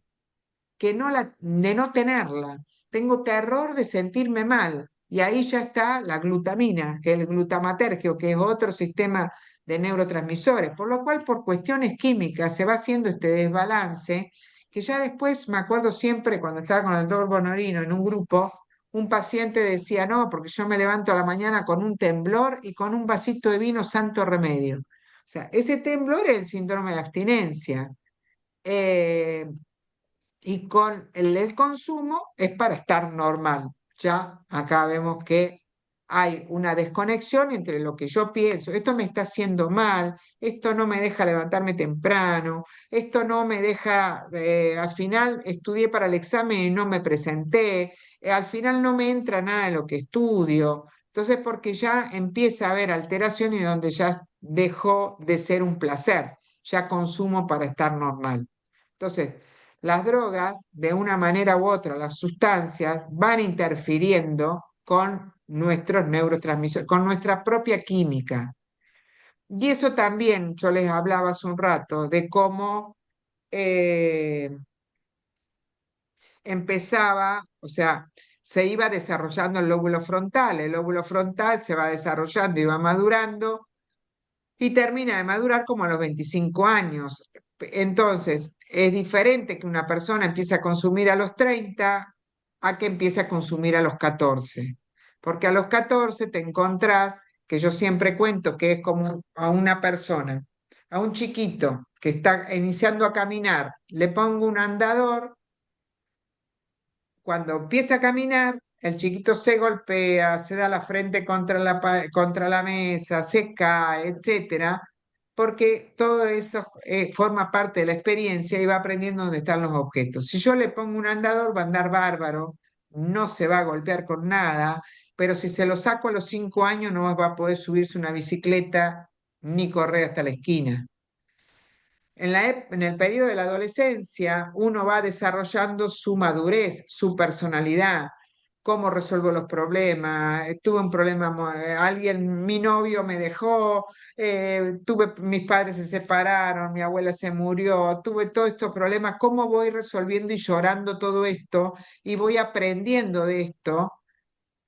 de no tenerla. Tengo terror de sentirme mal. Y ahí ya está la glutamina, que es el glutamatergio, que es otro sistema de neurotransmisores. Por lo cual, por cuestiones químicas, se va haciendo este desbalance, que ya después me acuerdo siempre cuando estaba con el doctor Bonorino en un grupo, un paciente decía, no, porque yo me levanto a la mañana con un temblor y con un vasito de vino santo remedio. O sea, ese temblor es el síndrome de abstinencia. Eh, y con el consumo es para estar normal. Ya acá vemos que hay una desconexión entre lo que yo pienso, esto me está haciendo mal, esto no me deja levantarme temprano, esto no me deja, al final estudié para el examen y no me presenté, al final no me entra nada de lo que estudio. Entonces, porque ya empieza a haber alteración y donde ya dejó de ser un placer, ya consumo para estar normal. Entonces, las drogas, de una manera u otra, las sustancias, van interfiriendo con nuestros neurotransmisores, con nuestra propia química. Y eso también, yo les hablaba hace un rato, de cómo eh, empezaba, o sea, se iba desarrollando el lóbulo frontal se va desarrollando y va madurando, y termina de madurar como a los 25 años. Entonces, es diferente que una persona empiece a consumir a los 30 a que empiece a consumir a los 14. Porque a los 14 te encontrás, que yo siempre cuento que es como a una persona, a un chiquito que está iniciando a caminar, le pongo un andador, cuando empieza a caminar, el chiquito se golpea, se da la frente contra contra la mesa, se cae, etcétera, porque todo eso forma parte de la experiencia y va aprendiendo dónde están los objetos. Si yo le pongo un andador, va a andar bárbaro, no se va a golpear con nada, pero si se lo saco a los 5 años, no va a poder subirse una bicicleta ni correr hasta la esquina. En el periodo de la adolescencia, uno va desarrollando su madurez, su personalidad, cómo resuelvo los problemas. Tuve un problema, mi novio me dejó, mis padres se separaron, mi abuela se murió, tuve todos estos problemas, cómo voy resolviendo y llorando todo esto y voy aprendiendo de esto.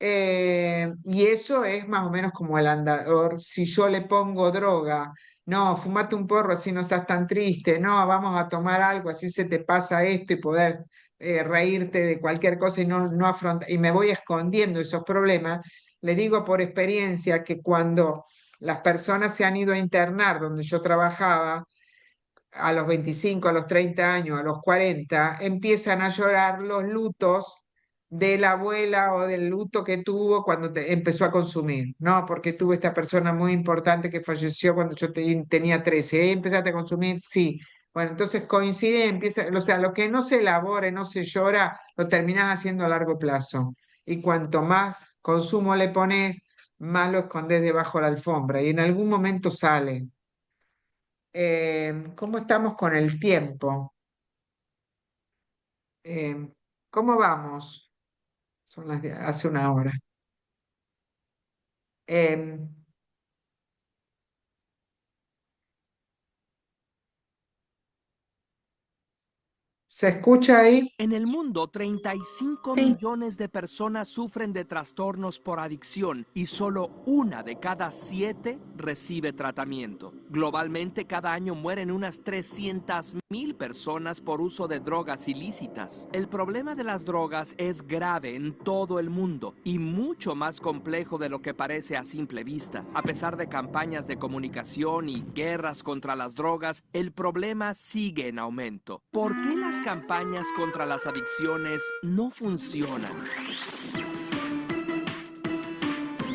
Y eso es más o menos como el andador. Si yo le pongo droga, no, fumate un porro así no estás tan triste, no, vamos a tomar algo así se te pasa esto y poder reírte de cualquier cosa y no afrontar, y me voy escondiendo esos problemas. Le digo por experiencia que cuando las personas se han ido a internar donde yo trabajaba, a los 25, a los 30 años, a los 40, empiezan a llorar los lutos de la abuela o del luto que tuvo cuando empezó a consumir, ¿no? Porque tuve esta persona muy importante que falleció cuando yo tenía 13. ¿Empezaste a consumir? Sí. Bueno, entonces coincide, empieza, o sea, lo que no se elabora y no se llora, lo terminás haciendo a largo plazo. Y cuanto más consumo le pones, más lo escondes debajo de la alfombra y en algún momento sale. ¿Cómo estamos con el tiempo? Eh, ¿Cómo vamos? Son hace una hora. Eh, ¿Se escucha ahí? En el mundo, 35 Sí. millones de personas sufren de trastornos por adicción y solo 1 de cada 7 recibe tratamiento. Globalmente, cada año mueren unas 300,000 personas por uso de drogas ilícitas. El problema de las drogas es grave en todo el mundo y mucho más complejo de lo que parece a simple vista. A pesar de campañas de comunicación y guerras contra las drogas, el problema sigue en aumento. ¿Por qué las campañas contra las adicciones no funcionan?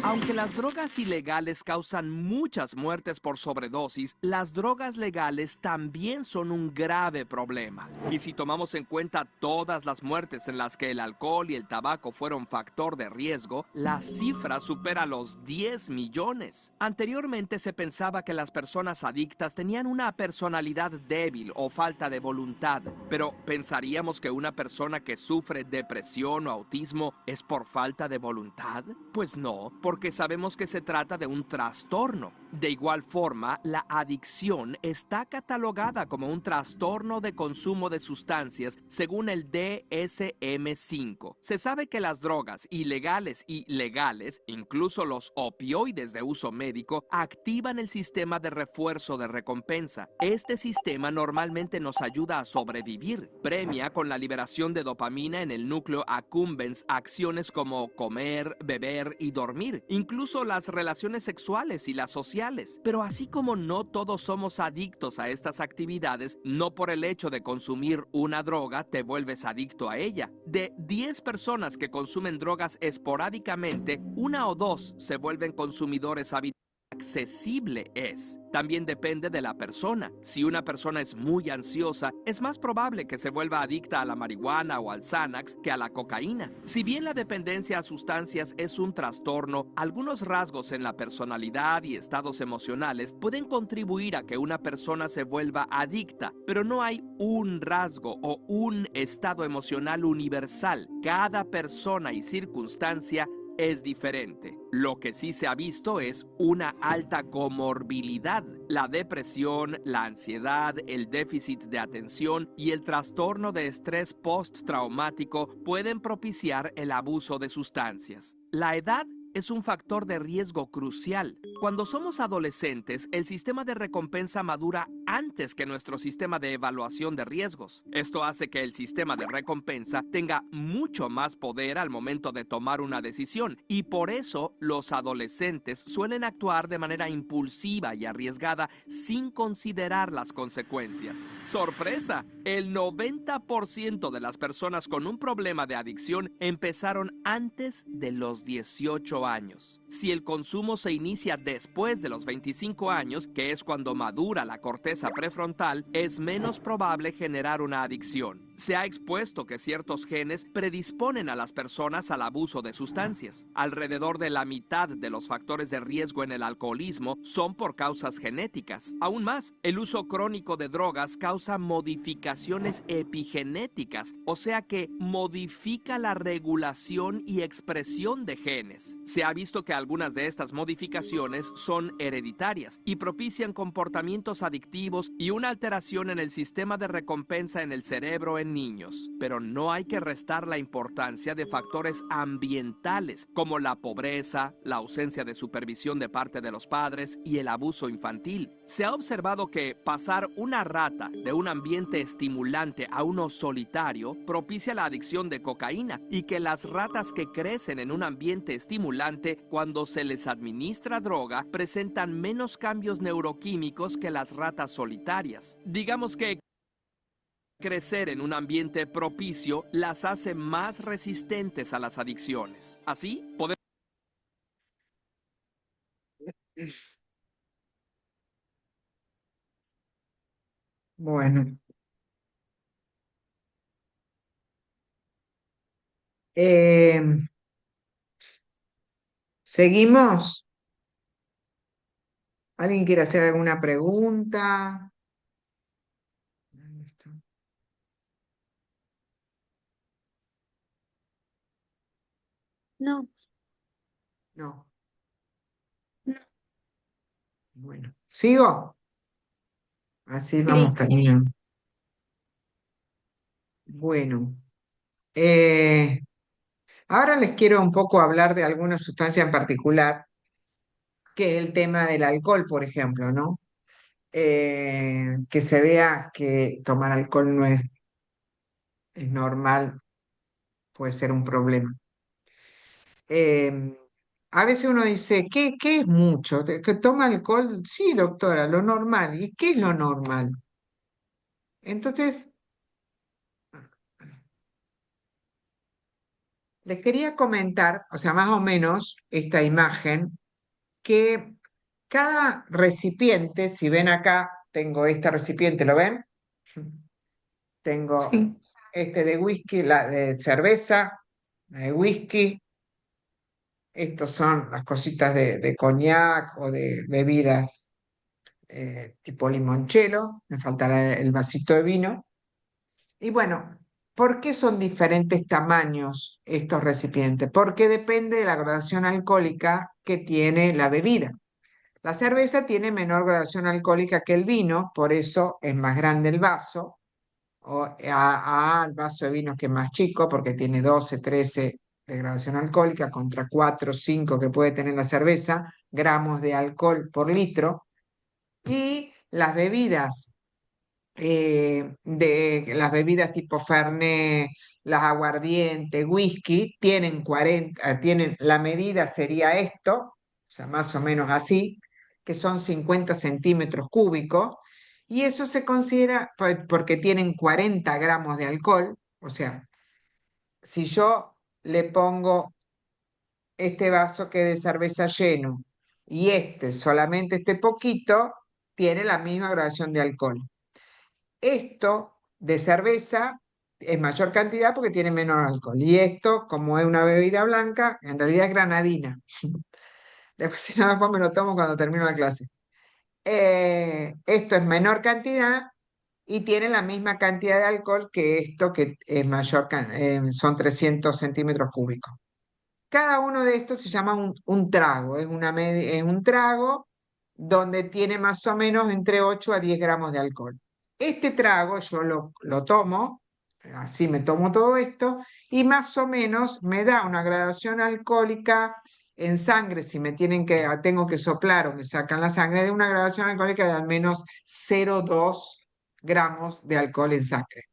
Aunque las drogas ilegales causan muchas muertes por sobredosis, las drogas legales también son un grave problema. Y si tomamos en cuenta todas las muertes en las que el alcohol y el tabaco fueron factor de riesgo, la cifra supera los 10 millones. Anteriormente se pensaba que las personas adictas tenían una personalidad débil o falta de voluntad, pero ¿pensaríamos que una persona que sufre depresión o autismo es por falta de voluntad? Pues no, porque sabemos que se trata de un trastorno. De igual forma, la adicción está catalogada como un trastorno de consumo de sustancias según el DSM-5. Se sabe que las drogas ilegales y legales, incluso los opioides de uso médico, activan el sistema de refuerzo de recompensa. Este sistema normalmente nos ayuda a sobrevivir. Premia con la liberación de dopamina en el núcleo accumbens acciones como comer, beber y dormir, incluso las relaciones sexuales y las sociales. Pero así como no todos somos adictos a estas actividades, no por el hecho de consumir una droga te vuelves adicto a ella. De 10 personas que consumen drogas esporádicamente, 1 o 2 se vuelven consumidores habituales. Accesible es. También depende de la persona. Si una persona es muy ansiosa, es más probable que se vuelva adicta a la marihuana o al Xanax que a la cocaína. Si bien la dependencia a sustancias es un trastorno, algunos rasgos en la personalidad y estados emocionales pueden contribuir a que una persona se vuelva adicta, pero no hay un rasgo o un estado emocional universal. Cada persona y circunstancia es diferente. Lo que sí se ha visto es una alta comorbilidad. La depresión, la ansiedad, el déficit de atención y el trastorno de estrés postraumático pueden propiciar el abuso de sustancias. La edad es un factor de riesgo crucial. Cuando somos adolescentes, el sistema de recompensa madura antes que nuestro sistema de evaluación de riesgos. Esto hace que el sistema de recompensa tenga mucho más poder al momento de tomar una decisión, y por eso los adolescentes suelen actuar de manera impulsiva y arriesgada sin considerar las consecuencias. ¡Sorpresa! El 90% de las personas con un problema de adicción empezaron antes de los 18 años. Si el consumo se inicia después de los 25 años, que es cuando madura la corteza prefrontal, es menos probable generar una adicción. Se ha expuesto que ciertos genes predisponen a las personas al abuso de sustancias. Alrededor de la mitad de los factores de riesgo en el alcoholismo son por causas genéticas. Aún más, el uso crónico de drogas causa modificaciones epigenéticas, o sea que modifica la regulación y expresión de genes. Se ha visto que algunas de estas modificaciones son hereditarias y propician comportamientos adictivos y una alteración en el sistema de recompensa en el cerebro en niños. Pero no hay que restar la importancia de factores ambientales como la pobreza, la ausencia de supervisión de parte de los padres y el abuso infantil. Se ha observado que pasar una rata de un ambiente estimulante a uno solitario propicia la adicción de cocaína, y que las ratas que crecen en un ambiente estimulante, cuando se les administra droga, presentan menos cambios neuroquímicos que las ratas solitarias. Digamos que crecer en un ambiente propicio las hace más resistentes a las adicciones. Así, podemos... Bueno, eh, ¿seguimos? ¿Alguien quiere hacer alguna pregunta? ¿Dónde está? No. No. No. Bueno, ¿sigo? Así vamos Sí. terminando. Bueno, eh, ahora les quiero un poco hablar de alguna sustancia en particular, que es el tema del alcohol, por ejemplo, ¿no? Que se vea que tomar alcohol no es normal, puede ser un problema. Eh, a veces uno dice, ¿qué es mucho? ¿Que toma alcohol? Sí, doctora, lo normal. ¿Y qué es lo normal? Entonces, Les quería comentar, o sea, más o menos esta imagen, que cada recipiente, si ven acá, tengo este recipiente, ¿lo ven? Tengo Sí. este de whisky, la de cerveza, la de whisky. Estos son las cositas de coñac o de bebidas tipo limonchelo. Me faltará el vasito de vino. Y bueno, ¿por qué son diferentes tamaños estos recipientes? Porque depende de la graduación alcohólica que tiene la bebida. La cerveza tiene menor graduación alcohólica que el vino, por eso es más grande el vaso, o el vaso de vino que es más chico, porque tiene 12, 13 de graduación alcohólica contra 4, 5 que puede tener la cerveza, gramos de alcohol por litro. Y las bebidas tipo Fernet, las aguardientes, whisky, tienen 40, la medida sería esto, o sea, más o menos así, que son 50 centímetros cúbicos, y eso se considera porque tienen 40 gramos de alcohol, o sea, si yo le pongo este vaso que de cerveza lleno y solamente este poquito, tiene la misma graduación de alcohol. Esto de cerveza es mayor cantidad porque tiene menor alcohol. Y esto, como es una bebida blanca, en realidad es granadina. Después, si no, después me lo tomo cuando termino la clase. Esto es menor cantidad y tiene la misma cantidad de alcohol que esto, que es son 300 centímetros cúbicos. Cada uno de estos se llama un trago, es un trago donde tiene más o menos entre 8 a 10 gramos de alcohol. Este trago yo lo tomo, así me tomo todo esto, y más o menos me da una graduación alcohólica en sangre, si tengo que soplar o me sacan la sangre, de una graduación alcohólica de al menos 0,2 gramos de alcohol en sangre.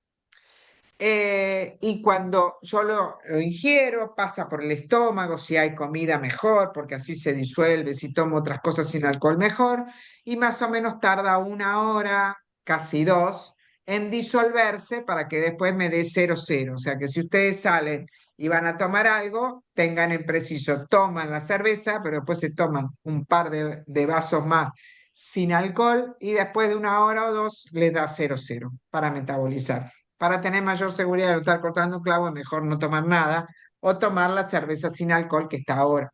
Y cuando yo lo ingiero, pasa por el estómago, si hay comida mejor, porque así se disuelve, si tomo otras cosas sin alcohol mejor, y más o menos tarda 1 hora, casi 2, en disolverse para que después me dé 0,0. O sea que si ustedes salen y van a tomar algo, tengan en preciso, toman la cerveza, pero después se toman un par de vasos más sin alcohol y después de 1 hora o 2 les da 0,0 para metabolizar. Para tener mayor seguridad de no estar cortando un clavo, es mejor no tomar nada o tomar la cerveza sin alcohol que está ahora.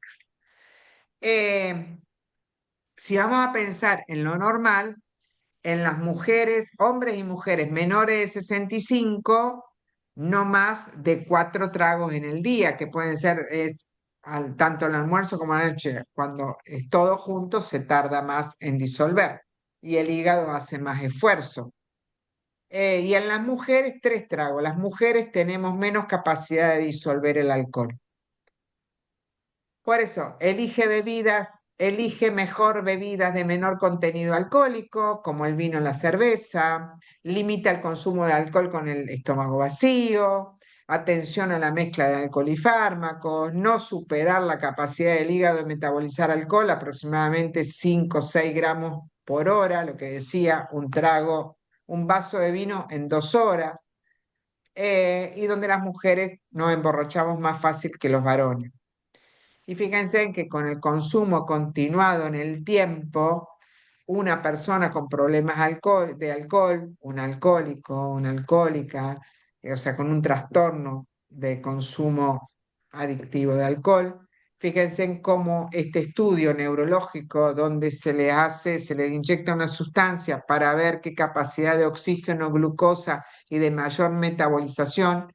Si vamos a pensar en lo normal, en las mujeres, hombres y mujeres menores de 65, no más de 4 tragos en el día, que pueden ser tanto el almuerzo como la noche. Cuando es todo junto, se tarda más en disolver y el hígado hace más esfuerzo. Y en las mujeres, 3 tragos. Las mujeres tenemos menos capacidad de disolver el alcohol. Por eso, elige mejor bebidas de menor contenido alcohólico, como el vino o la cerveza, limita el consumo de alcohol con el estómago vacío, atención a la mezcla de alcohol y fármacos, no superar la capacidad del hígado de metabolizar alcohol, aproximadamente 5 o 6 gramos por hora, lo que decía, un vaso de vino en 2 horas, y donde las mujeres nos emborrachamos más fácil que los varones. Y fíjense en que con el consumo continuado en el tiempo, una persona con problemas de alcohol, un alcohólico, una alcohólica, o sea, con un trastorno de consumo adictivo de alcohol, fíjense en cómo este estudio neurológico donde se le inyecta una sustancia para ver qué capacidad de oxígeno, glucosa y de mayor metabolización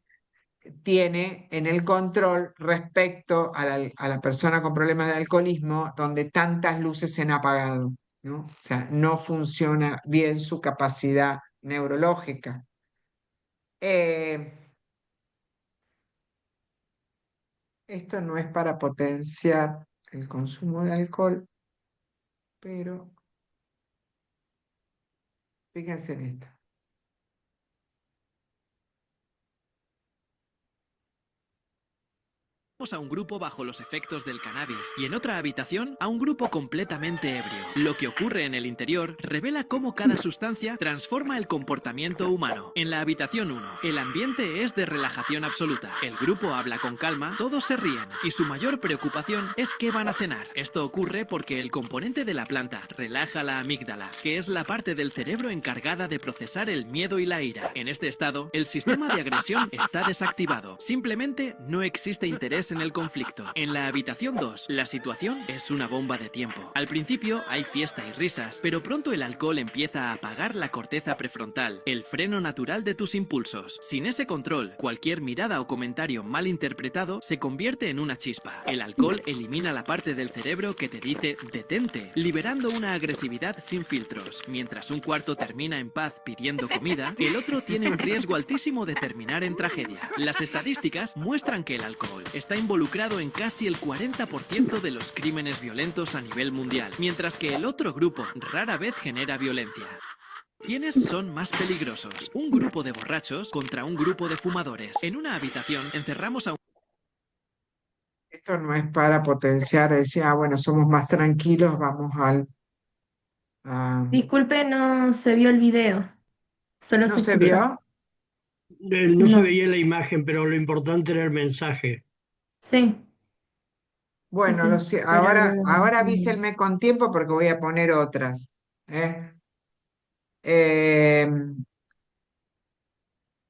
tiene en el control respecto a la persona con problemas de alcoholismo, donde tantas luces se han apagado, ¿no? O sea, no funciona bien su capacidad neurológica. Esto no es para potenciar el consumo de alcohol, pero fíjense en esto. a un grupo bajo los efectos del cannabis y en otra habitación a un grupo completamente ebrio. Lo que ocurre en el interior revela cómo cada sustancia transforma el comportamiento humano. En la habitación 1, el ambiente es de relajación absoluta. El grupo habla con calma, todos se ríen y su mayor preocupación es qué van a cenar. Esto ocurre porque el componente de la planta relaja la amígdala, que es la parte del cerebro encargada de procesar el miedo y la ira. En este estado, el sistema de agresión está desactivado. Simplemente no existe interés en el conflicto. En la habitación 2, la situación es una bomba de tiempo. Al principio hay fiesta y risas, pero pronto el alcohol empieza a apagar la corteza prefrontal, el freno natural de tus impulsos. Sin ese control, cualquier mirada o comentario mal interpretado se convierte en una chispa. El alcohol elimina la parte del cerebro que te dice detente, liberando una agresividad sin filtros. Mientras un cuarto termina en paz pidiendo comida, el otro tiene un riesgo altísimo de terminar en tragedia. Las estadísticas muestran que el alcohol está involucrado en casi el 40% de los crímenes violentos a nivel mundial, mientras que el otro grupo rara vez genera violencia. ¿Quiénes son más peligrosos? Un grupo de borrachos contra un grupo de fumadores. En una habitación encerramos a un... Esto no es para potenciar, decir, bueno, somos más tranquilos, vamos Disculpe, no se vio el video, solo ¿No se se escuchó. vio? No se No, veía la imagen, pero lo importante era el mensaje. sí, sí, Bueno, sí, pero ahora avísenme con tiempo porque voy a poner otras. ¿Eh? Eh,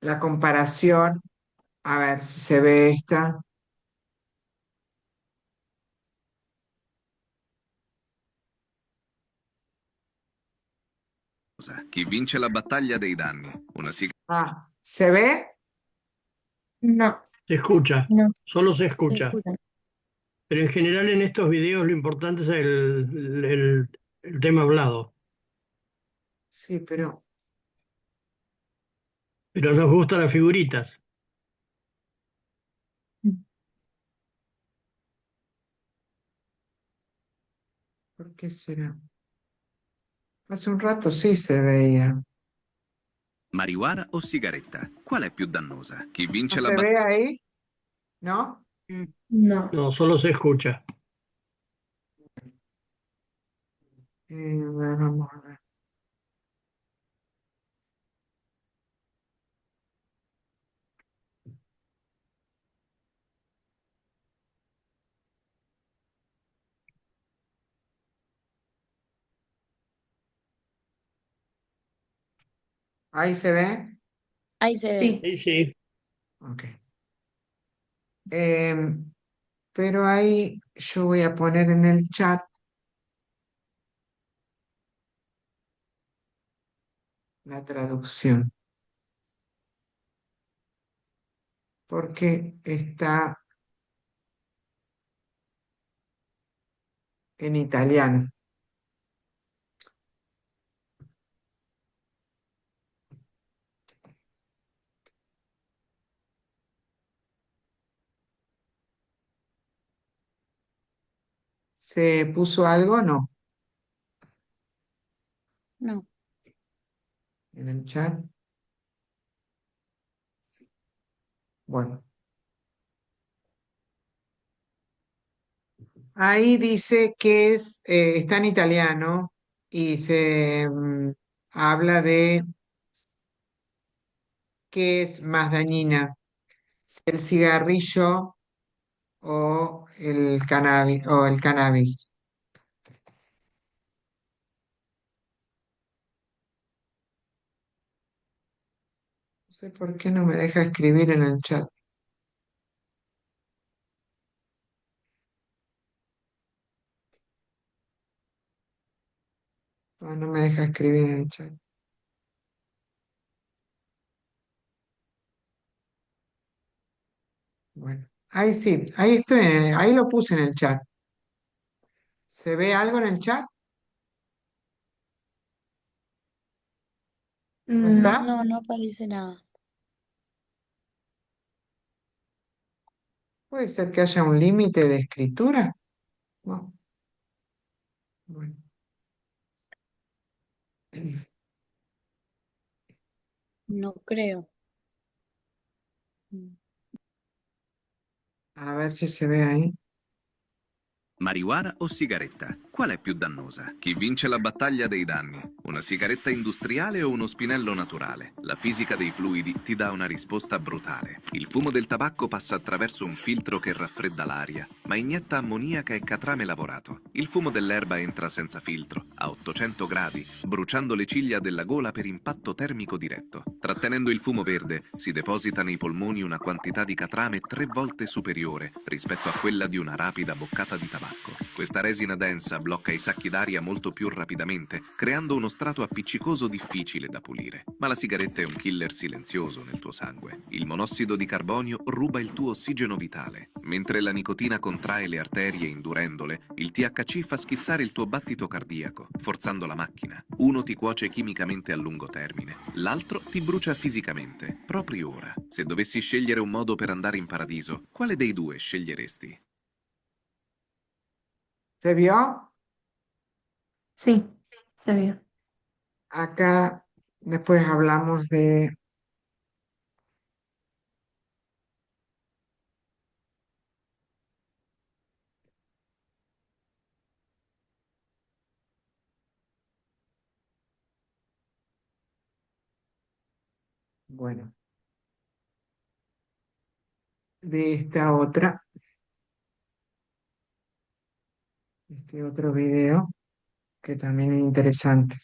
la comparación, a ver si se ve esta. Chi vince la battaglia dei danni. Una sigla. Ah, ¿se ve? no, Se escucha, no solo se se escucha. escucha. Pero en general en estos videos lo importante es el tema hablado. Sí, pero Pero nos gustan las figuritas. ¿por qué será? Hace un rato sí se veía. Marijuana o sigaretta? Qual è più dannosa? Chi ¿No vince la se battaglia? ve ahí? ¿No? No, No, solo se escucha. Vamos a ver. ¿Ahí se ve? Ahí se ve. sí, Sí, sí. Ok. Em, pero ahí yo voy a poner en el chat la traducción, porque está en italiano. ¿Se puso algo? No, No. en el chat. Bueno, ahí dice que está en italiano y se habla de qué es más dañina, si el cigarrillo o el cannabis. No sé por qué no me deja escribir en el chat. No me deja escribir en el chat. Bueno, ahí sí, ahí estoy, ahí lo puse en el chat. ¿Se ve algo en el chat? ¿No está? No, no aparece nada. ¿Puede ser que haya un límite de escritura? No. Bueno. No creo. Mm. A ver si se ve ahí. Marijuana o sigaretta? Qual è più dannosa? Chi vince la battaglia dei danni? Una sigaretta industriale o uno spinello naturale? La fisica dei fluidi ti dà una risposta brutale. Il fumo del tabacco passa attraverso un filtro che raffredda l'aria, ma inietta ammoniaca e catrame lavorato. Il fumo dell'erba entra senza filtro, a 800 gradi, bruciando le ciglia della gola per impatto termico diretto. Trattenendo il fumo verde, si deposita nei polmoni una quantità di catrame 3 volte superiore rispetto a quella di una rapida boccata di tabacco. Questa resina densa blocca i sacchi d'aria molto più rapidamente, creando uno strato appiccicoso difficile da pulire. Ma la sigaretta è un killer silenzioso nel tuo sangue. Il monossido di carbonio ruba il tuo ossigeno vitale. Mentre la nicotina contrae le arterie indurendole, il THC fa schizzare il tuo battito cardiaco, forzando la macchina. Uno ti cuoce chimicamente a lungo termine, l'altro ti brucia fisicamente, proprio ora. Se dovessi scegliere un modo per andare in paradiso, quale dei due sceglieresti? ¿Se vio? Sí, se vio. Acá después hablamos de... Bueno, de esta otra, este otro video che también è interessante.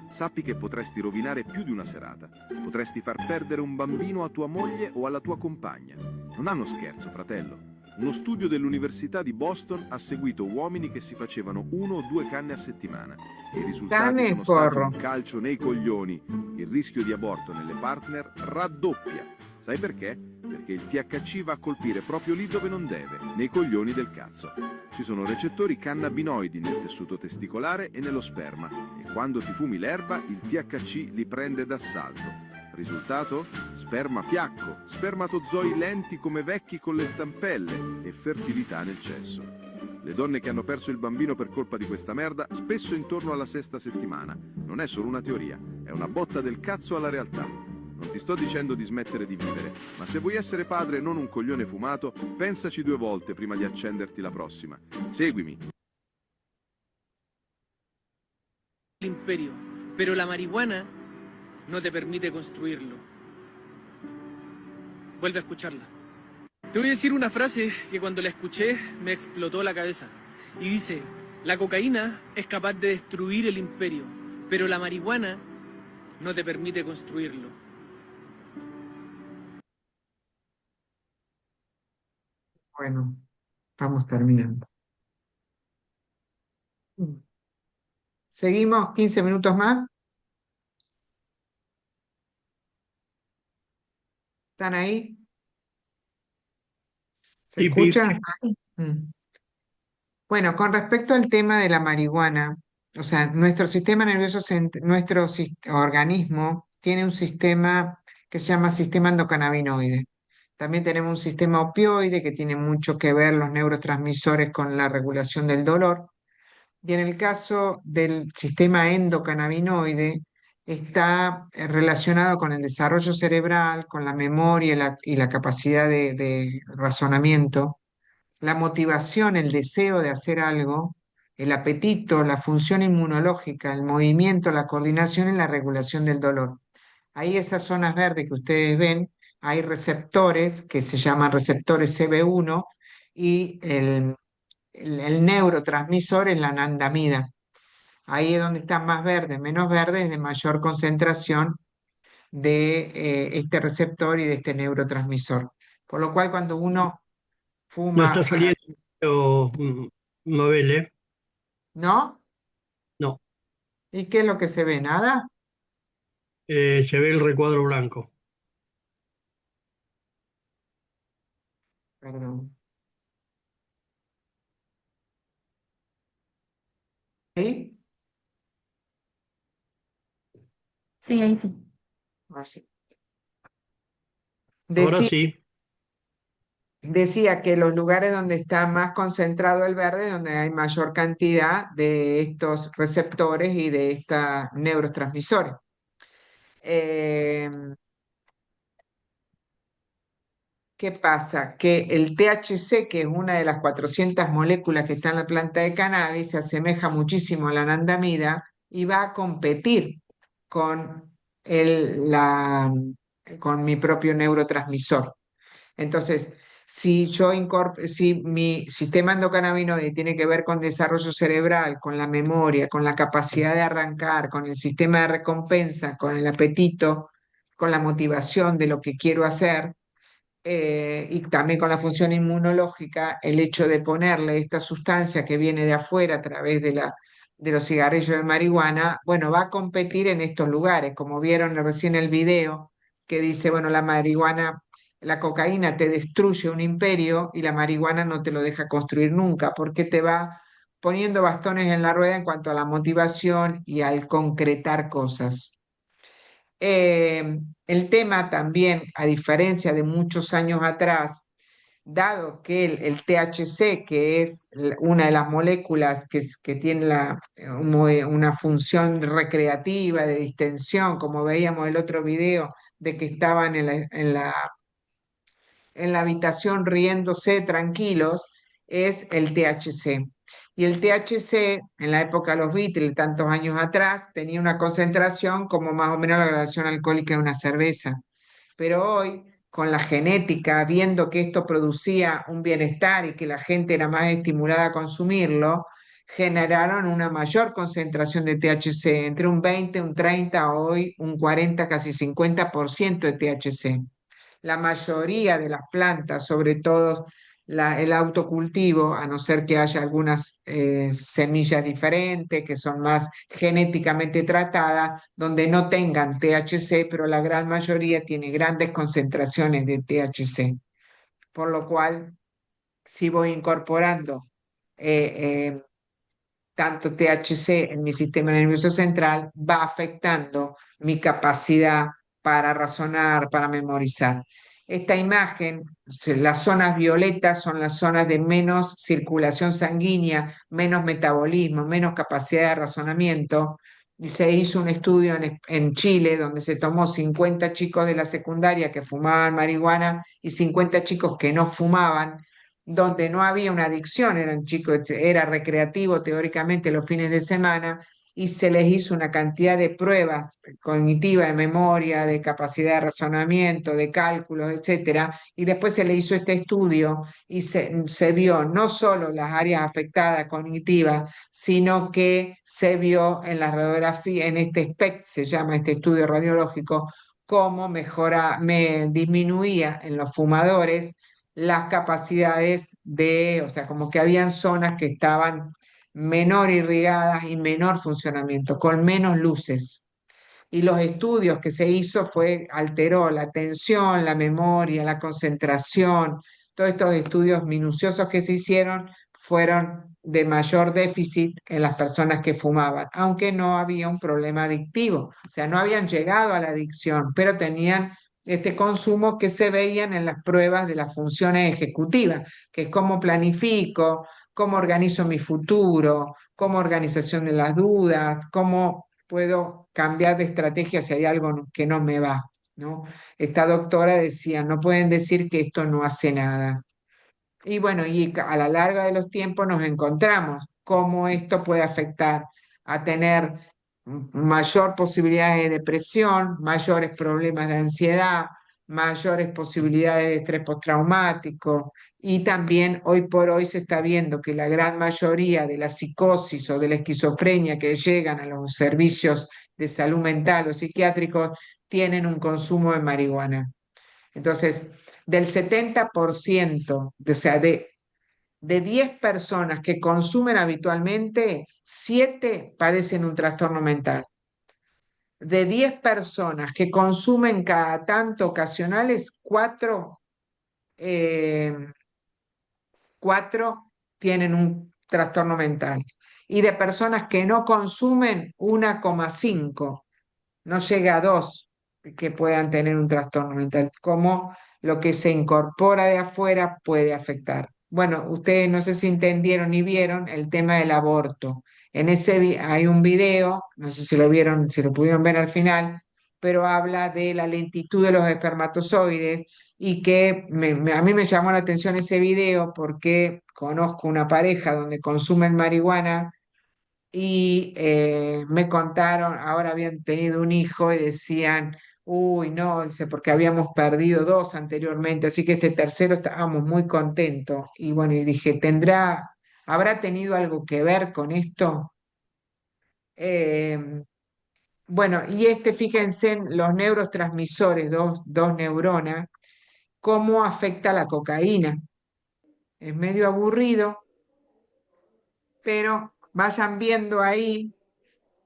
Sappi che potresti rovinare più di una serata. Potresti far perdere un bambino a tua moglie o alla tua compagna. Non hanno scherzo, fratello. Uno studio dell'Università di Boston ha seguito uomini che si facevano 1 o 2 canne a settimana. E i risultati Canne e sono stati porro. un calcio nei coglioni. Il rischio di aborto nelle partner raddoppia. Sai perché? Perché il THC va a colpire proprio lì dove non deve, nei coglioni del cazzo. Ci sono recettori cannabinoidi nel tessuto testicolare e nello sperma e quando ti fumi l'erba il THC li prende d'assalto. Risultato? Sperma fiacco, spermatozoi lenti come vecchi con le stampelle e fertilità nel cesso. Le donne che hanno perso il bambino per colpa di questa merda spesso intorno alla 6ª settimana. Non è solo una teoria, è una botta del cazzo alla realtà. Non ti sto dicendo di smettere di vivere, ma se vuoi essere padre e non un coglione fumato, pensaci 2 volte prima di accenderti la prossima. Seguimi. El imperio, pero la marihuana no te permite construirlo. Vuelve a escucharla. Te voy a decir una frase que cuando la escuché me explotó la cabeza. Y dice, la cocaína es capaz de destruir el imperio, pero la marihuana no te permite construirlo. Bueno, vamos terminando. ¿Seguimos 15 minutos más? ¿Están ahí? ¿Se Sí, Pi. escucha? Mm. Bueno, con respecto al tema de la marihuana, o sea, nuestro sistema nervioso, nuestro organismo tiene un sistema que se llama sistema endocannabinoide. También tenemos un sistema opioide que tiene mucho que ver los neurotransmisores con la regulación del dolor. Y en el caso del sistema endocannabinoide, está relacionado con el desarrollo cerebral, con la memoria y la capacidad de razonamiento, la motivación, el deseo de hacer algo, el apetito, la función inmunológica, el movimiento, la coordinación y la regulación del dolor. Ahí esas zonas verdes que ustedes ven, hay receptores que se llaman receptores CB1 y el neurotransmisor es la anandamida. Ahí es donde están más verdes, menos verdes, de mayor concentración de este receptor y de este neurotransmisor. Por lo cual cuando uno No está fuma, saliendo Mabel, ¿eh? ¿no? No, ¿Y qué es lo que se ve? ¿Nada? se ve el recuadro blanco. Perdón. ¿Ahí? Sí, ahí sí. Así. Ahora Decía, sí. decía que los lugares donde está más concentrado el verde, donde hay mayor cantidad de estos receptores y de estos neurotransmisores. ¿Qué ¿qué pasa? Que el THC, que es una de las 400 moléculas que está en la planta de cannabis, se asemeja muchísimo a la anandamida y va a competir con, con mi propio neurotransmisor. Entonces, si mi sistema endocannabinoide tiene que ver con desarrollo cerebral, con la memoria, con la capacidad de arrancar, con el sistema de recompensa, con el apetito, con la motivación de lo que quiero hacer, y también con la función inmunológica, el hecho de ponerle esta sustancia que viene de afuera a través de los cigarrillos de marihuana, bueno, va a competir en estos lugares, como vieron recién el video, que dice, bueno, la marihuana, la cocaína te destruye un imperio y la marihuana no te lo deja construir nunca, porque te va poniendo bastones en la rueda en cuanto a la motivación y al concretar cosas. El tema también, a diferencia de muchos años atrás, dado que el THC, que es una de las moléculas que tiene una función recreativa, de distensión, como veíamos el otro video, de que estaban en la habitación riéndose tranquilos, es el THC. Y el THC, en la época de los Beatles, tantos años atrás, tenía una concentración como más o menos la graduación alcohólica de una cerveza. Pero hoy, con la genética, viendo que esto producía un bienestar y que la gente era más estimulada a consumirlo, generaron una mayor concentración de THC, entre un 20, un 30, hoy un 40, casi 50% de THC. La mayoría de las plantas, sobre todo el autocultivo, a no ser que haya algunas semillas diferentes que son más genéticamente tratadas, donde no tengan THC, pero la gran mayoría tiene grandes concentraciones de THC. Por lo cual, si voy incorporando tanto THC en mi sistema nervioso central, va afectando mi capacidad para razonar, para memorizar. Esta imagen, las zonas violetas son las zonas de menos circulación sanguínea, menos metabolismo, menos capacidad de razonamiento. Y se hizo un estudio en Chile donde se tomó 50 chicos de la secundaria que fumaban marihuana y 50 chicos que no fumaban, donde no había una adicción, eran chicos, era recreativo teóricamente los fines de semana, y se les hizo una cantidad de pruebas cognitivas, de memoria, de capacidad de razonamiento, de cálculos, etcétera, y después se le hizo este estudio y se vio no solo las áreas afectadas cognitivas, sino que se vio en la radiografía, en este SPECT, se llama este estudio radiológico, cómo me disminuía en los fumadores las capacidades o sea, como que habían zonas que estaban menor irrigadas y menor funcionamiento, con menos luces. Y los estudios que se hizo alteró la atención, la memoria, la concentración. Todos estos estudios minuciosos que se hicieron fueron de mayor déficit en las personas que fumaban, aunque no había un problema adictivo. O sea, no habían llegado a la adicción, pero tenían este consumo que se veían en las pruebas de las funciones ejecutivas, que es cómo planifico, cómo organizo mi futuro, cómo organización de las dudas, cómo puedo cambiar de estrategia si hay algo que no me va, ¿no? Esta doctora decía, no pueden decir que esto no hace nada. Y bueno, y a la larga de los tiempos nos encontramos cómo esto puede afectar a tener mayor posibilidades de depresión, mayores problemas de ansiedad, mayores posibilidades de estrés postraumático, y también hoy por hoy se está viendo que la gran mayoría de la psicosis o de la esquizofrenia que llegan a los servicios de salud mental o psiquiátricos tienen un consumo de marihuana. Entonces, del 70%, o sea, de 10 personas que consumen habitualmente, 7 padecen un trastorno mental. De 10 personas que consumen cada tanto ocasionales, 4 tienen un trastorno mental. Y de personas que no consumen, 1,5, no llega a 2 que puedan tener un trastorno mental. Cómo lo que se incorpora de afuera puede afectar. Bueno, ustedes no sé si entendieron y vieron el tema del aborto. En ese hay un video, no sé si lo vieron, si lo pudieron ver al final, pero habla de la lentitud de los espermatozoides y que a mí me llamó la atención ese video porque conozco una pareja donde consumen marihuana y me contaron, ahora habían tenido un hijo y decían, uy, no, dice, porque habíamos perdido dos anteriormente, así que este tercero estábamos muy contentos. Y bueno, y dije, habrá tenido algo que ver con esto? Eh, bueno, y fíjense en los neurotransmisores, dos neuronas, cómo afecta la cocaína. Es medio aburrido, pero vayan viendo ahí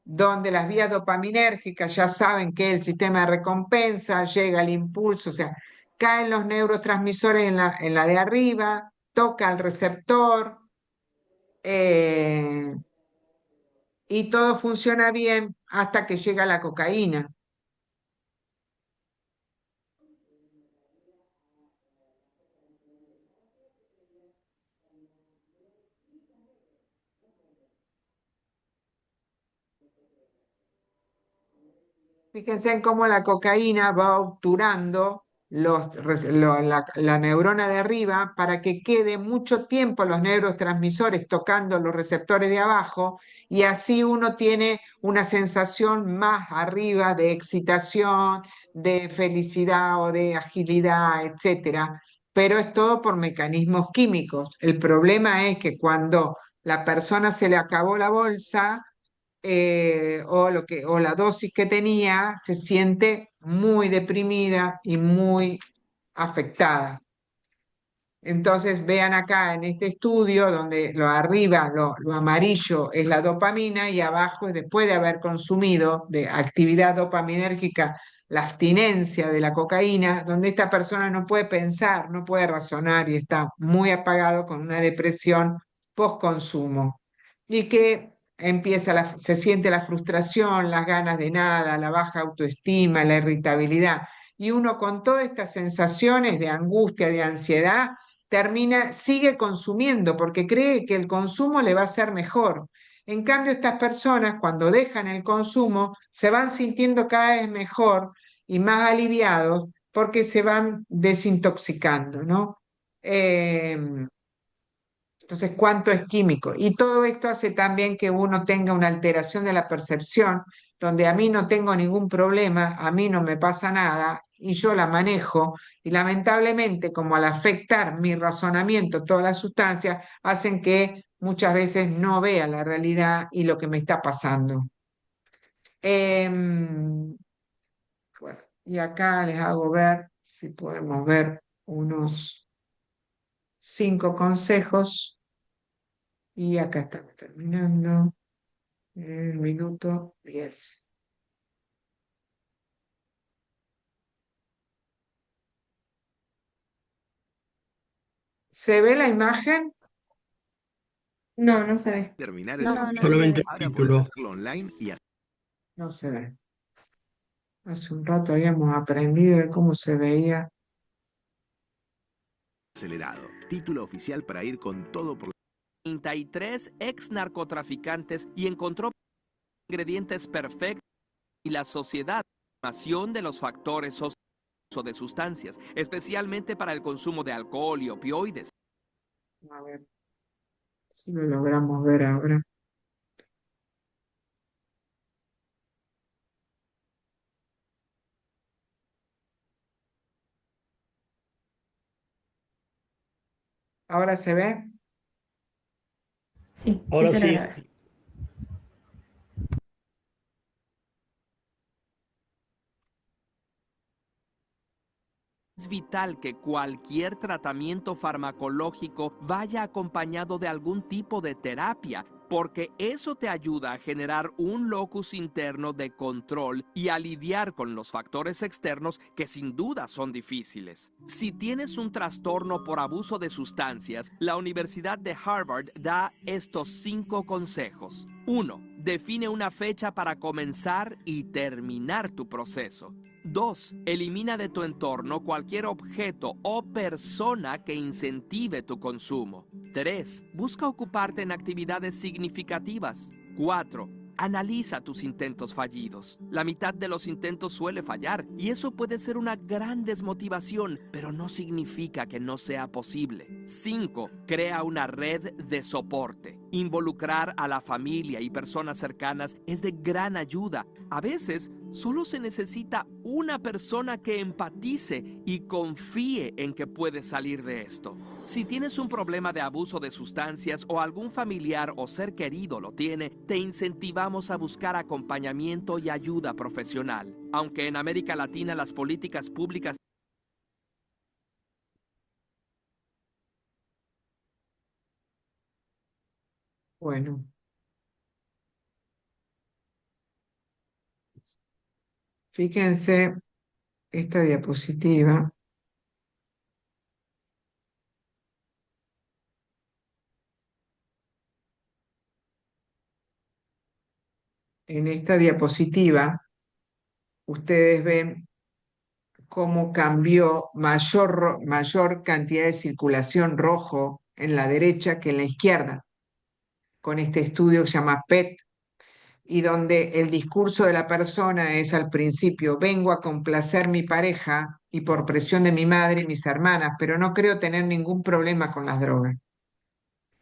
donde las vías dopaminérgicas ya saben que el sistema de recompensa llega el impulso, o sea, caen los neurotransmisores en la de arriba, toca el receptor eh, y todo funciona bien hasta que llega la cocaína. Fíjense en cómo la cocaína va obturando la neurona de arriba para que quede mucho tiempo los neurotransmisores tocando los receptores de abajo y así uno tiene una sensación más arriba de excitación, de felicidad o de agilidad, etcétera. Pero es todo por mecanismos químicos. El problema es que cuando la persona se le acabó la bolsa, o la dosis que tenía, se siente muy deprimida y muy afectada. Entonces vean acá en este estudio donde lo arriba, lo amarillo es la dopamina y abajo es después de haber consumido de actividad dopaminérgica la abstinencia de la cocaína, donde esta persona no puede pensar, no puede razonar y está muy apagado con una depresión post-consumo. Y que se siente la frustración, las ganas de nada, la baja autoestima, la irritabilidad. Y uno con todas estas sensaciones de angustia, de ansiedad, sigue consumiendo porque cree que el consumo le va a hacer mejor. En cambio, estas personas cuando dejan el consumo se van sintiendo cada vez mejor y más aliviados porque se van desintoxicando, ¿no? Entonces, ¿cuánto es químico? Y todo esto hace también que uno tenga una alteración de la percepción, donde a mí no tengo ningún problema, a mí no me pasa nada y yo la manejo. Y lamentablemente, como al afectar mi razonamiento todas las sustancias, hacen que muchas veces no vea la realidad y lo que me está pasando. Bueno, y acá les hago ver, si podemos ver, unos 5 consejos. Y acá estamos terminando el minuto 10. ¿Se ve la imagen? No, no se ve. Terminar No, ese no, proceso. Solamente el Ahora puedes título. hacerlo online y No se ve. Hace un rato habíamos aprendido de cómo se veía. acelerado. Título oficial para ir con todo por 33 ex narcotraficantes y encontró ingredientes perfectos y la sociedad información de los factores sociales de sustancias, especialmente para el consumo de alcohol y opioides. A ver si lo logramos ver ahora. ¿Ahora se ve? Sí, sí Ahora se sí. logra ver. Es vital que cualquier tratamiento farmacológico vaya acompañado de algún tipo de terapia, porque eso te ayuda a generar un locus interno de control y a lidiar con los factores externos que sin duda son difíciles. Si tienes un trastorno por abuso de sustancias, la Universidad de Harvard da estos 5 consejos. 1. Define una fecha para comenzar y terminar tu proceso. 2. Elimina de tu entorno cualquier objeto o persona que incentive tu consumo. 3. Busca ocuparte en actividades significativas. 4. Analiza tus intentos fallidos. La mitad de los intentos suele fallar y eso puede ser una gran desmotivación, pero no significa que no sea posible. 5. Crea una red de soporte. Involucrar a la familia y personas cercanas es de gran ayuda. A veces, solo se necesita una persona que empatice y confíe en que puedes salir de esto. Si tienes un problema de abuso de sustancias o algún familiar o ser querido lo tiene, te incentivamos a buscar acompañamiento y ayuda profesional. Aunque en América Latina las políticas públicas Bueno. Fíjense esta diapositiva. En esta diapositiva, ustedes ven cómo cambió mayor cantidad de circulación rojo en la derecha que en la izquierda, con este estudio que se llama PET, y donde el discurso de la persona es al principio: vengo a complacer mi pareja y por presión de mi madre y mis hermanas, pero no creo tener ningún problema con las drogas.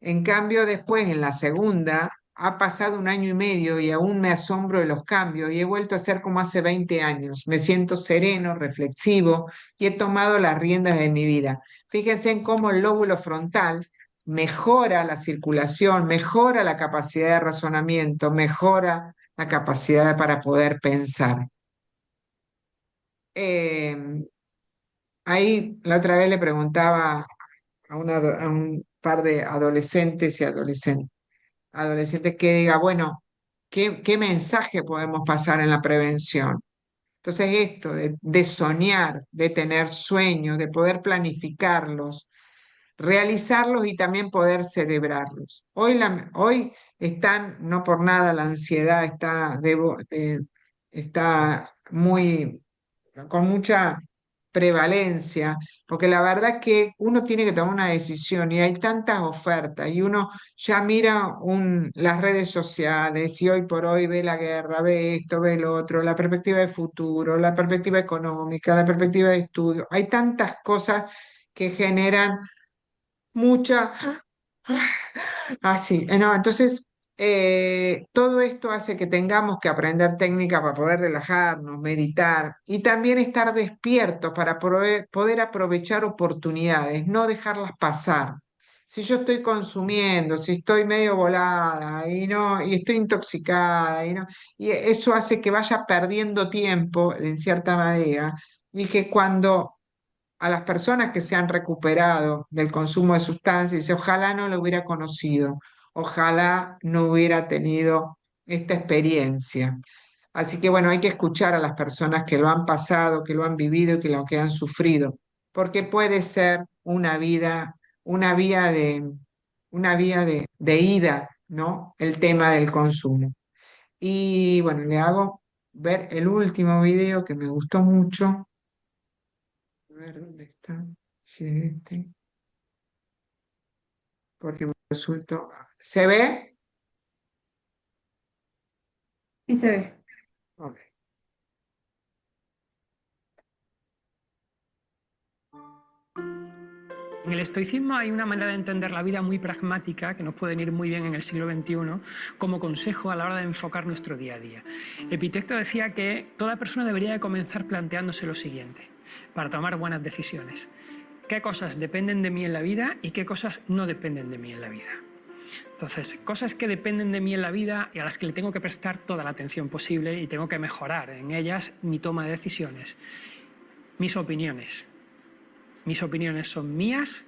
En cambio, después, en la segunda, ha pasado 1 año y medio y aún me asombro de los cambios y he vuelto a ser como hace 20 años. Me siento sereno, reflexivo y he tomado las riendas de mi vida. Fíjense en cómo el lóbulo frontal mejora la circulación, mejora la capacidad de razonamiento, mejora la capacidad para poder pensar. Ahí la otra vez le preguntaba a un par de adolescentes y adolescentes que diga, bueno, ¿qué mensaje podemos pasar en la prevención? Entonces esto de soñar, de tener sueños, de poder planificarlos, realizarlos y también poder celebrarlos. Hoy están, no por nada la ansiedad está con mucha prevalencia, porque la verdad es que uno tiene que tomar una decisión y hay tantas ofertas y uno ya mira las redes sociales y hoy por hoy ve la guerra, ve esto, ve lo otro, la perspectiva de futuro, la perspectiva económica, la perspectiva de estudio. Hay tantas cosas que generan mucha... Así, no, entonces todo esto hace que tengamos que aprender técnicas para poder relajarnos, meditar y también estar despiertos para poder aprovechar oportunidades, no dejarlas pasar. Si yo estoy consumiendo, si estoy medio volada y estoy intoxicada y eso hace que vaya perdiendo tiempo en cierta manera y que cuando a las personas que se han recuperado del consumo de sustancias, dice, ojalá no lo hubiera conocido, ojalá no hubiera tenido esta experiencia. Así que bueno, hay que escuchar a las personas que lo han pasado, que lo han vivido y que lo que han sufrido, porque puede ser una vía de ida, ¿no? El tema del consumo. Y bueno, le hago ver el último video que me gustó mucho. A ver dónde está. Si es este. Porque me resultó. ¿Se ve? Sí se ve. Ok. En el estoicismo hay una manera de entender la vida muy pragmática que nos puede venir muy bien en el siglo XXI como consejo a la hora de enfocar nuestro día a día. Epicteto decía que toda persona debería de comenzar planteándose lo siguiente para tomar buenas decisiones. ¿Qué cosas dependen de mí en la vida y qué cosas no dependen de mí en la vida? Entonces, cosas que dependen de mí en la vida y a las que le tengo que prestar toda la atención posible y tengo que mejorar en ellas mi toma de decisiones. Mis opiniones. Mis opiniones son mías,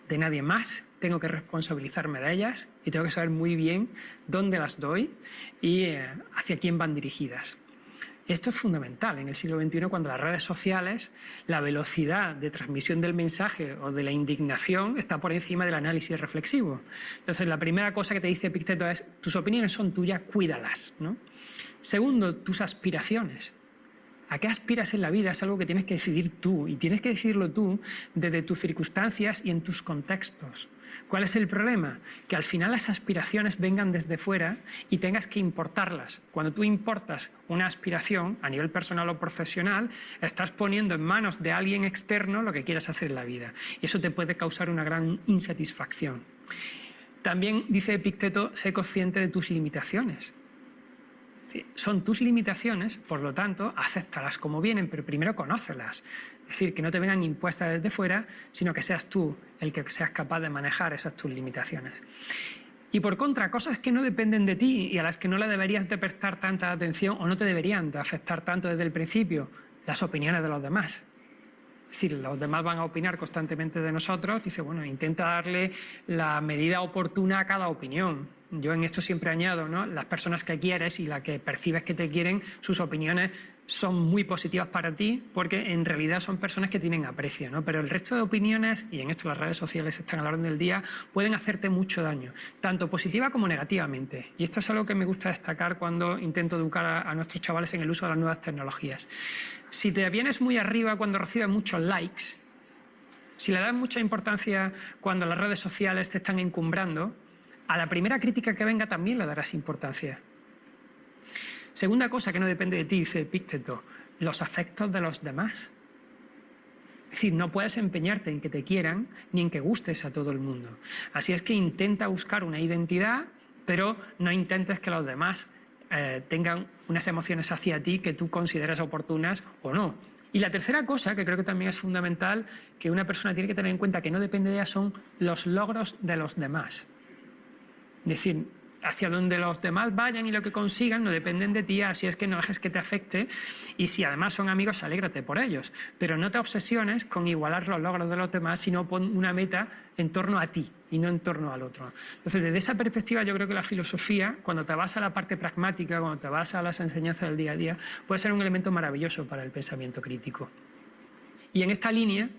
de nadie más, tengo que responsabilizarme de ellas y tengo que saber muy bien dónde las doy y hacia quién van dirigidas. Esto es fundamental en el siglo XXI cuando las redes sociales, la velocidad de transmisión del mensaje o de la indignación está por encima del análisis reflexivo. Entonces, la primera cosa que te dice Epicteto es: tus opiniones son tuyas, cuídalas, ¿no? Segundo, tus aspiraciones. ¿A qué aspiras en la vida? Es algo que tienes que decidir tú, y tienes que decidirlo tú desde tus circunstancias y en tus contextos. ¿Cuál es el problema? Que al final las aspiraciones vengan desde fuera y tengas que importarlas. Cuando tú importas una aspiración a nivel personal o profesional, estás poniendo en manos de alguien externo lo que quieras hacer en la vida. Y eso te puede causar una gran insatisfacción. También dice Epicteto, sé consciente de tus limitaciones. Son tus limitaciones, por lo tanto, acéptalas como vienen, pero primero conócelas. Es decir, que no te vengan impuestas desde fuera, sino que seas tú el que seas capaz de manejar esas tus limitaciones. Y por contra, cosas que no dependen de ti y a las que no le deberías de prestar tanta atención o no te deberían de afectar tanto desde el principio, las opiniones de los demás. Es decir, los demás van a opinar constantemente de nosotros. Dice, bueno, intenta darle la medida oportuna a cada opinión. Yo en esto siempre añado, ¿no? Las personas que quieres y las que percibes que te quieren, sus opiniones son muy positivas para ti porque en realidad son personas que tienen aprecio, ¿no? Pero el resto de opiniones, y en esto las redes sociales están a la orden del día, pueden hacerte mucho daño, tanto positiva como negativamente. Y esto es algo que me gusta destacar cuando intento educar a nuestros chavales en el uso de las nuevas tecnologías. Si te vienes muy arriba cuando recibes muchos likes, si le das mucha importancia cuando las redes sociales te están encumbrando, a la primera crítica que venga también le darás importancia. Segunda cosa que no depende de ti, dice Epicteto, los afectos de los demás. Es decir, no puedes empeñarte en que te quieran ni en que gustes a todo el mundo. Así es que intenta buscar una identidad, pero no intentes que los demás tengan unas emociones hacia ti que tú consideras oportunas o no. Y la tercera cosa, que creo que también es fundamental, que una persona tiene que tener en cuenta que no depende de ella, son los logros de los demás. Es decir, hacia donde los demás vayan y lo que consigan no dependen de ti, así es que no dejes que te afecte, y si además son amigos, alégrate por ellos. Pero no te obsesiones con igualar los logros de los demás, sino pon una meta en torno a ti y no en torno al otro. Entonces, desde esa perspectiva, yo creo que la filosofía, cuando te vas a la parte pragmática, cuando te vas a las enseñanzas del día a día, puede ser un elemento maravilloso para el pensamiento crítico. Y en esta línea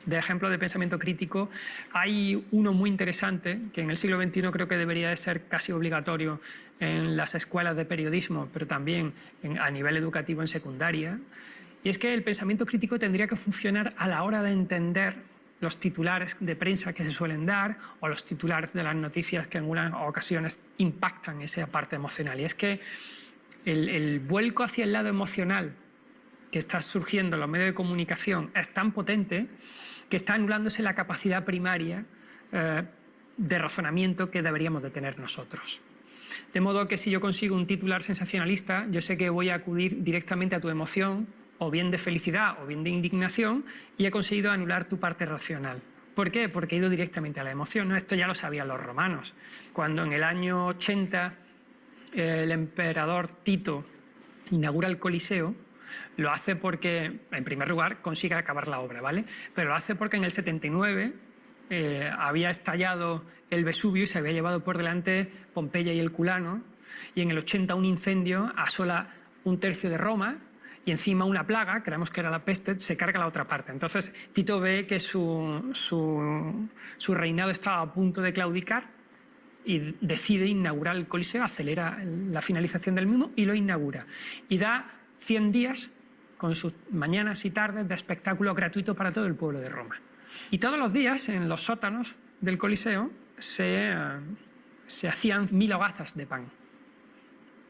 de ejemplo de pensamiento crítico, hay uno muy interesante que en el siglo XXI creo que debería de ser casi obligatorio en las escuelas de periodismo, pero también a nivel educativo en secundaria, y es que el pensamiento crítico tendría que funcionar a la hora de entender los titulares de prensa que se suelen dar o los titulares de las noticias que en algunas ocasiones impactan esa parte emocional. Y es que el vuelco hacia el lado emocional que está surgiendo en los medios de comunicación es tan potente que está anulándose la capacidad primaria de razonamiento que deberíamos de tener nosotros. De modo que si yo consigo un titular sensacionalista, yo sé que voy a acudir directamente a tu emoción, o bien de felicidad o bien de indignación, y he conseguido anular tu parte racional. ¿Por qué? Porque he ido directamente a la emoción, ¿no? Esto ya lo sabían los romanos. Cuando en el año 80 el emperador Tito inaugura el Coliseo, lo hace porque, en primer lugar, consigue acabar la obra, ¿vale? Pero lo hace porque en el 79 había estallado el Vesubio y se había llevado por delante Pompeya y el Culano, y en el 80 un incendio asola un tercio de Roma, y encima una plaga, creemos que era la peste, se carga la otra parte. Entonces Tito ve que su reinado estaba a punto de claudicar y decide inaugurar el Coliseo, acelera la finalización del mismo y lo inaugura. Y da 100 días con sus mañanas y tardes de espectáculo gratuito para todo el pueblo de Roma. Y todos los días en los sótanos del Coliseo se hacían 1000 hogazas de pan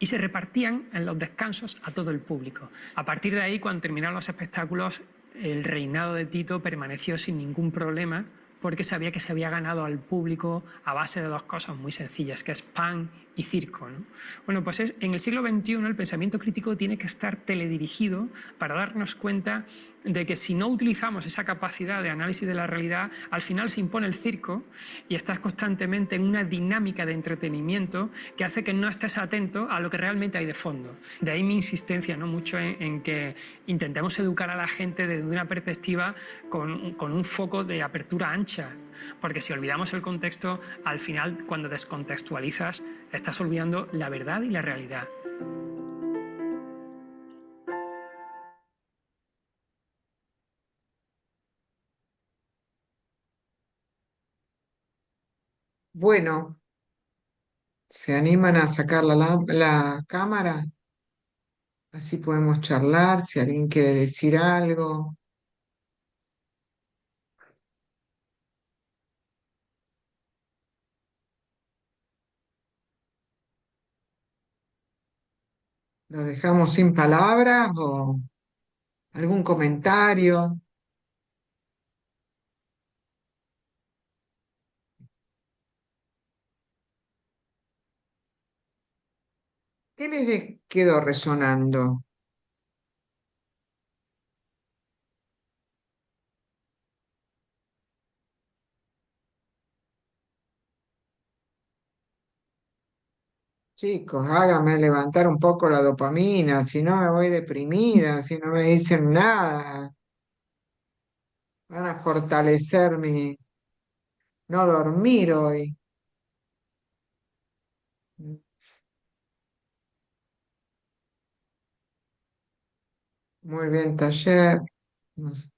y se repartían en los descansos a todo el público. A partir de ahí, cuando terminaron los espectáculos, el reinado de Tito permaneció sin ningún problema porque sabía que se había ganado al público a base de dos cosas muy sencillas, que es pan y circo, ¿no? Bueno, pues en el siglo XXI el pensamiento crítico tiene que estar teledirigido para darnos cuenta de que si no utilizamos esa capacidad de análisis de la realidad, al final se impone el circo y estás constantemente en una dinámica de entretenimiento que hace que no estés atento a lo que realmente hay de fondo. De ahí mi insistencia, ¿no?, mucho en que intentemos educar a la gente desde una perspectiva con un foco de apertura ancha, porque si olvidamos el contexto, al final, cuando descontextualizas, estás olvidando la verdad y la realidad. Bueno, ¿se animan a sacar la cámara? Así podemos charlar si alguien quiere decir algo. ¿Lo dejamos sin palabras o algún comentario? ¿Qué quedó resonando? Chicos, háganme levantar un poco la dopamina, si no me voy deprimida, si no me dicen nada. Van a fortalecer mi no dormir hoy. Muy bien, taller. Nos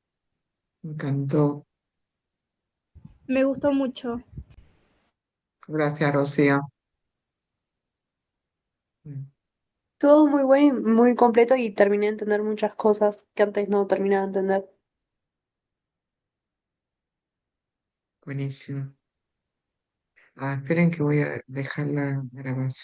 encantó. Me gustó mucho. Gracias, Rocío. Todo muy bueno y muy completo y terminé de entender muchas cosas que antes no terminaba de entender. Buenísimo. Ah, esperen que voy a dejar la grabación.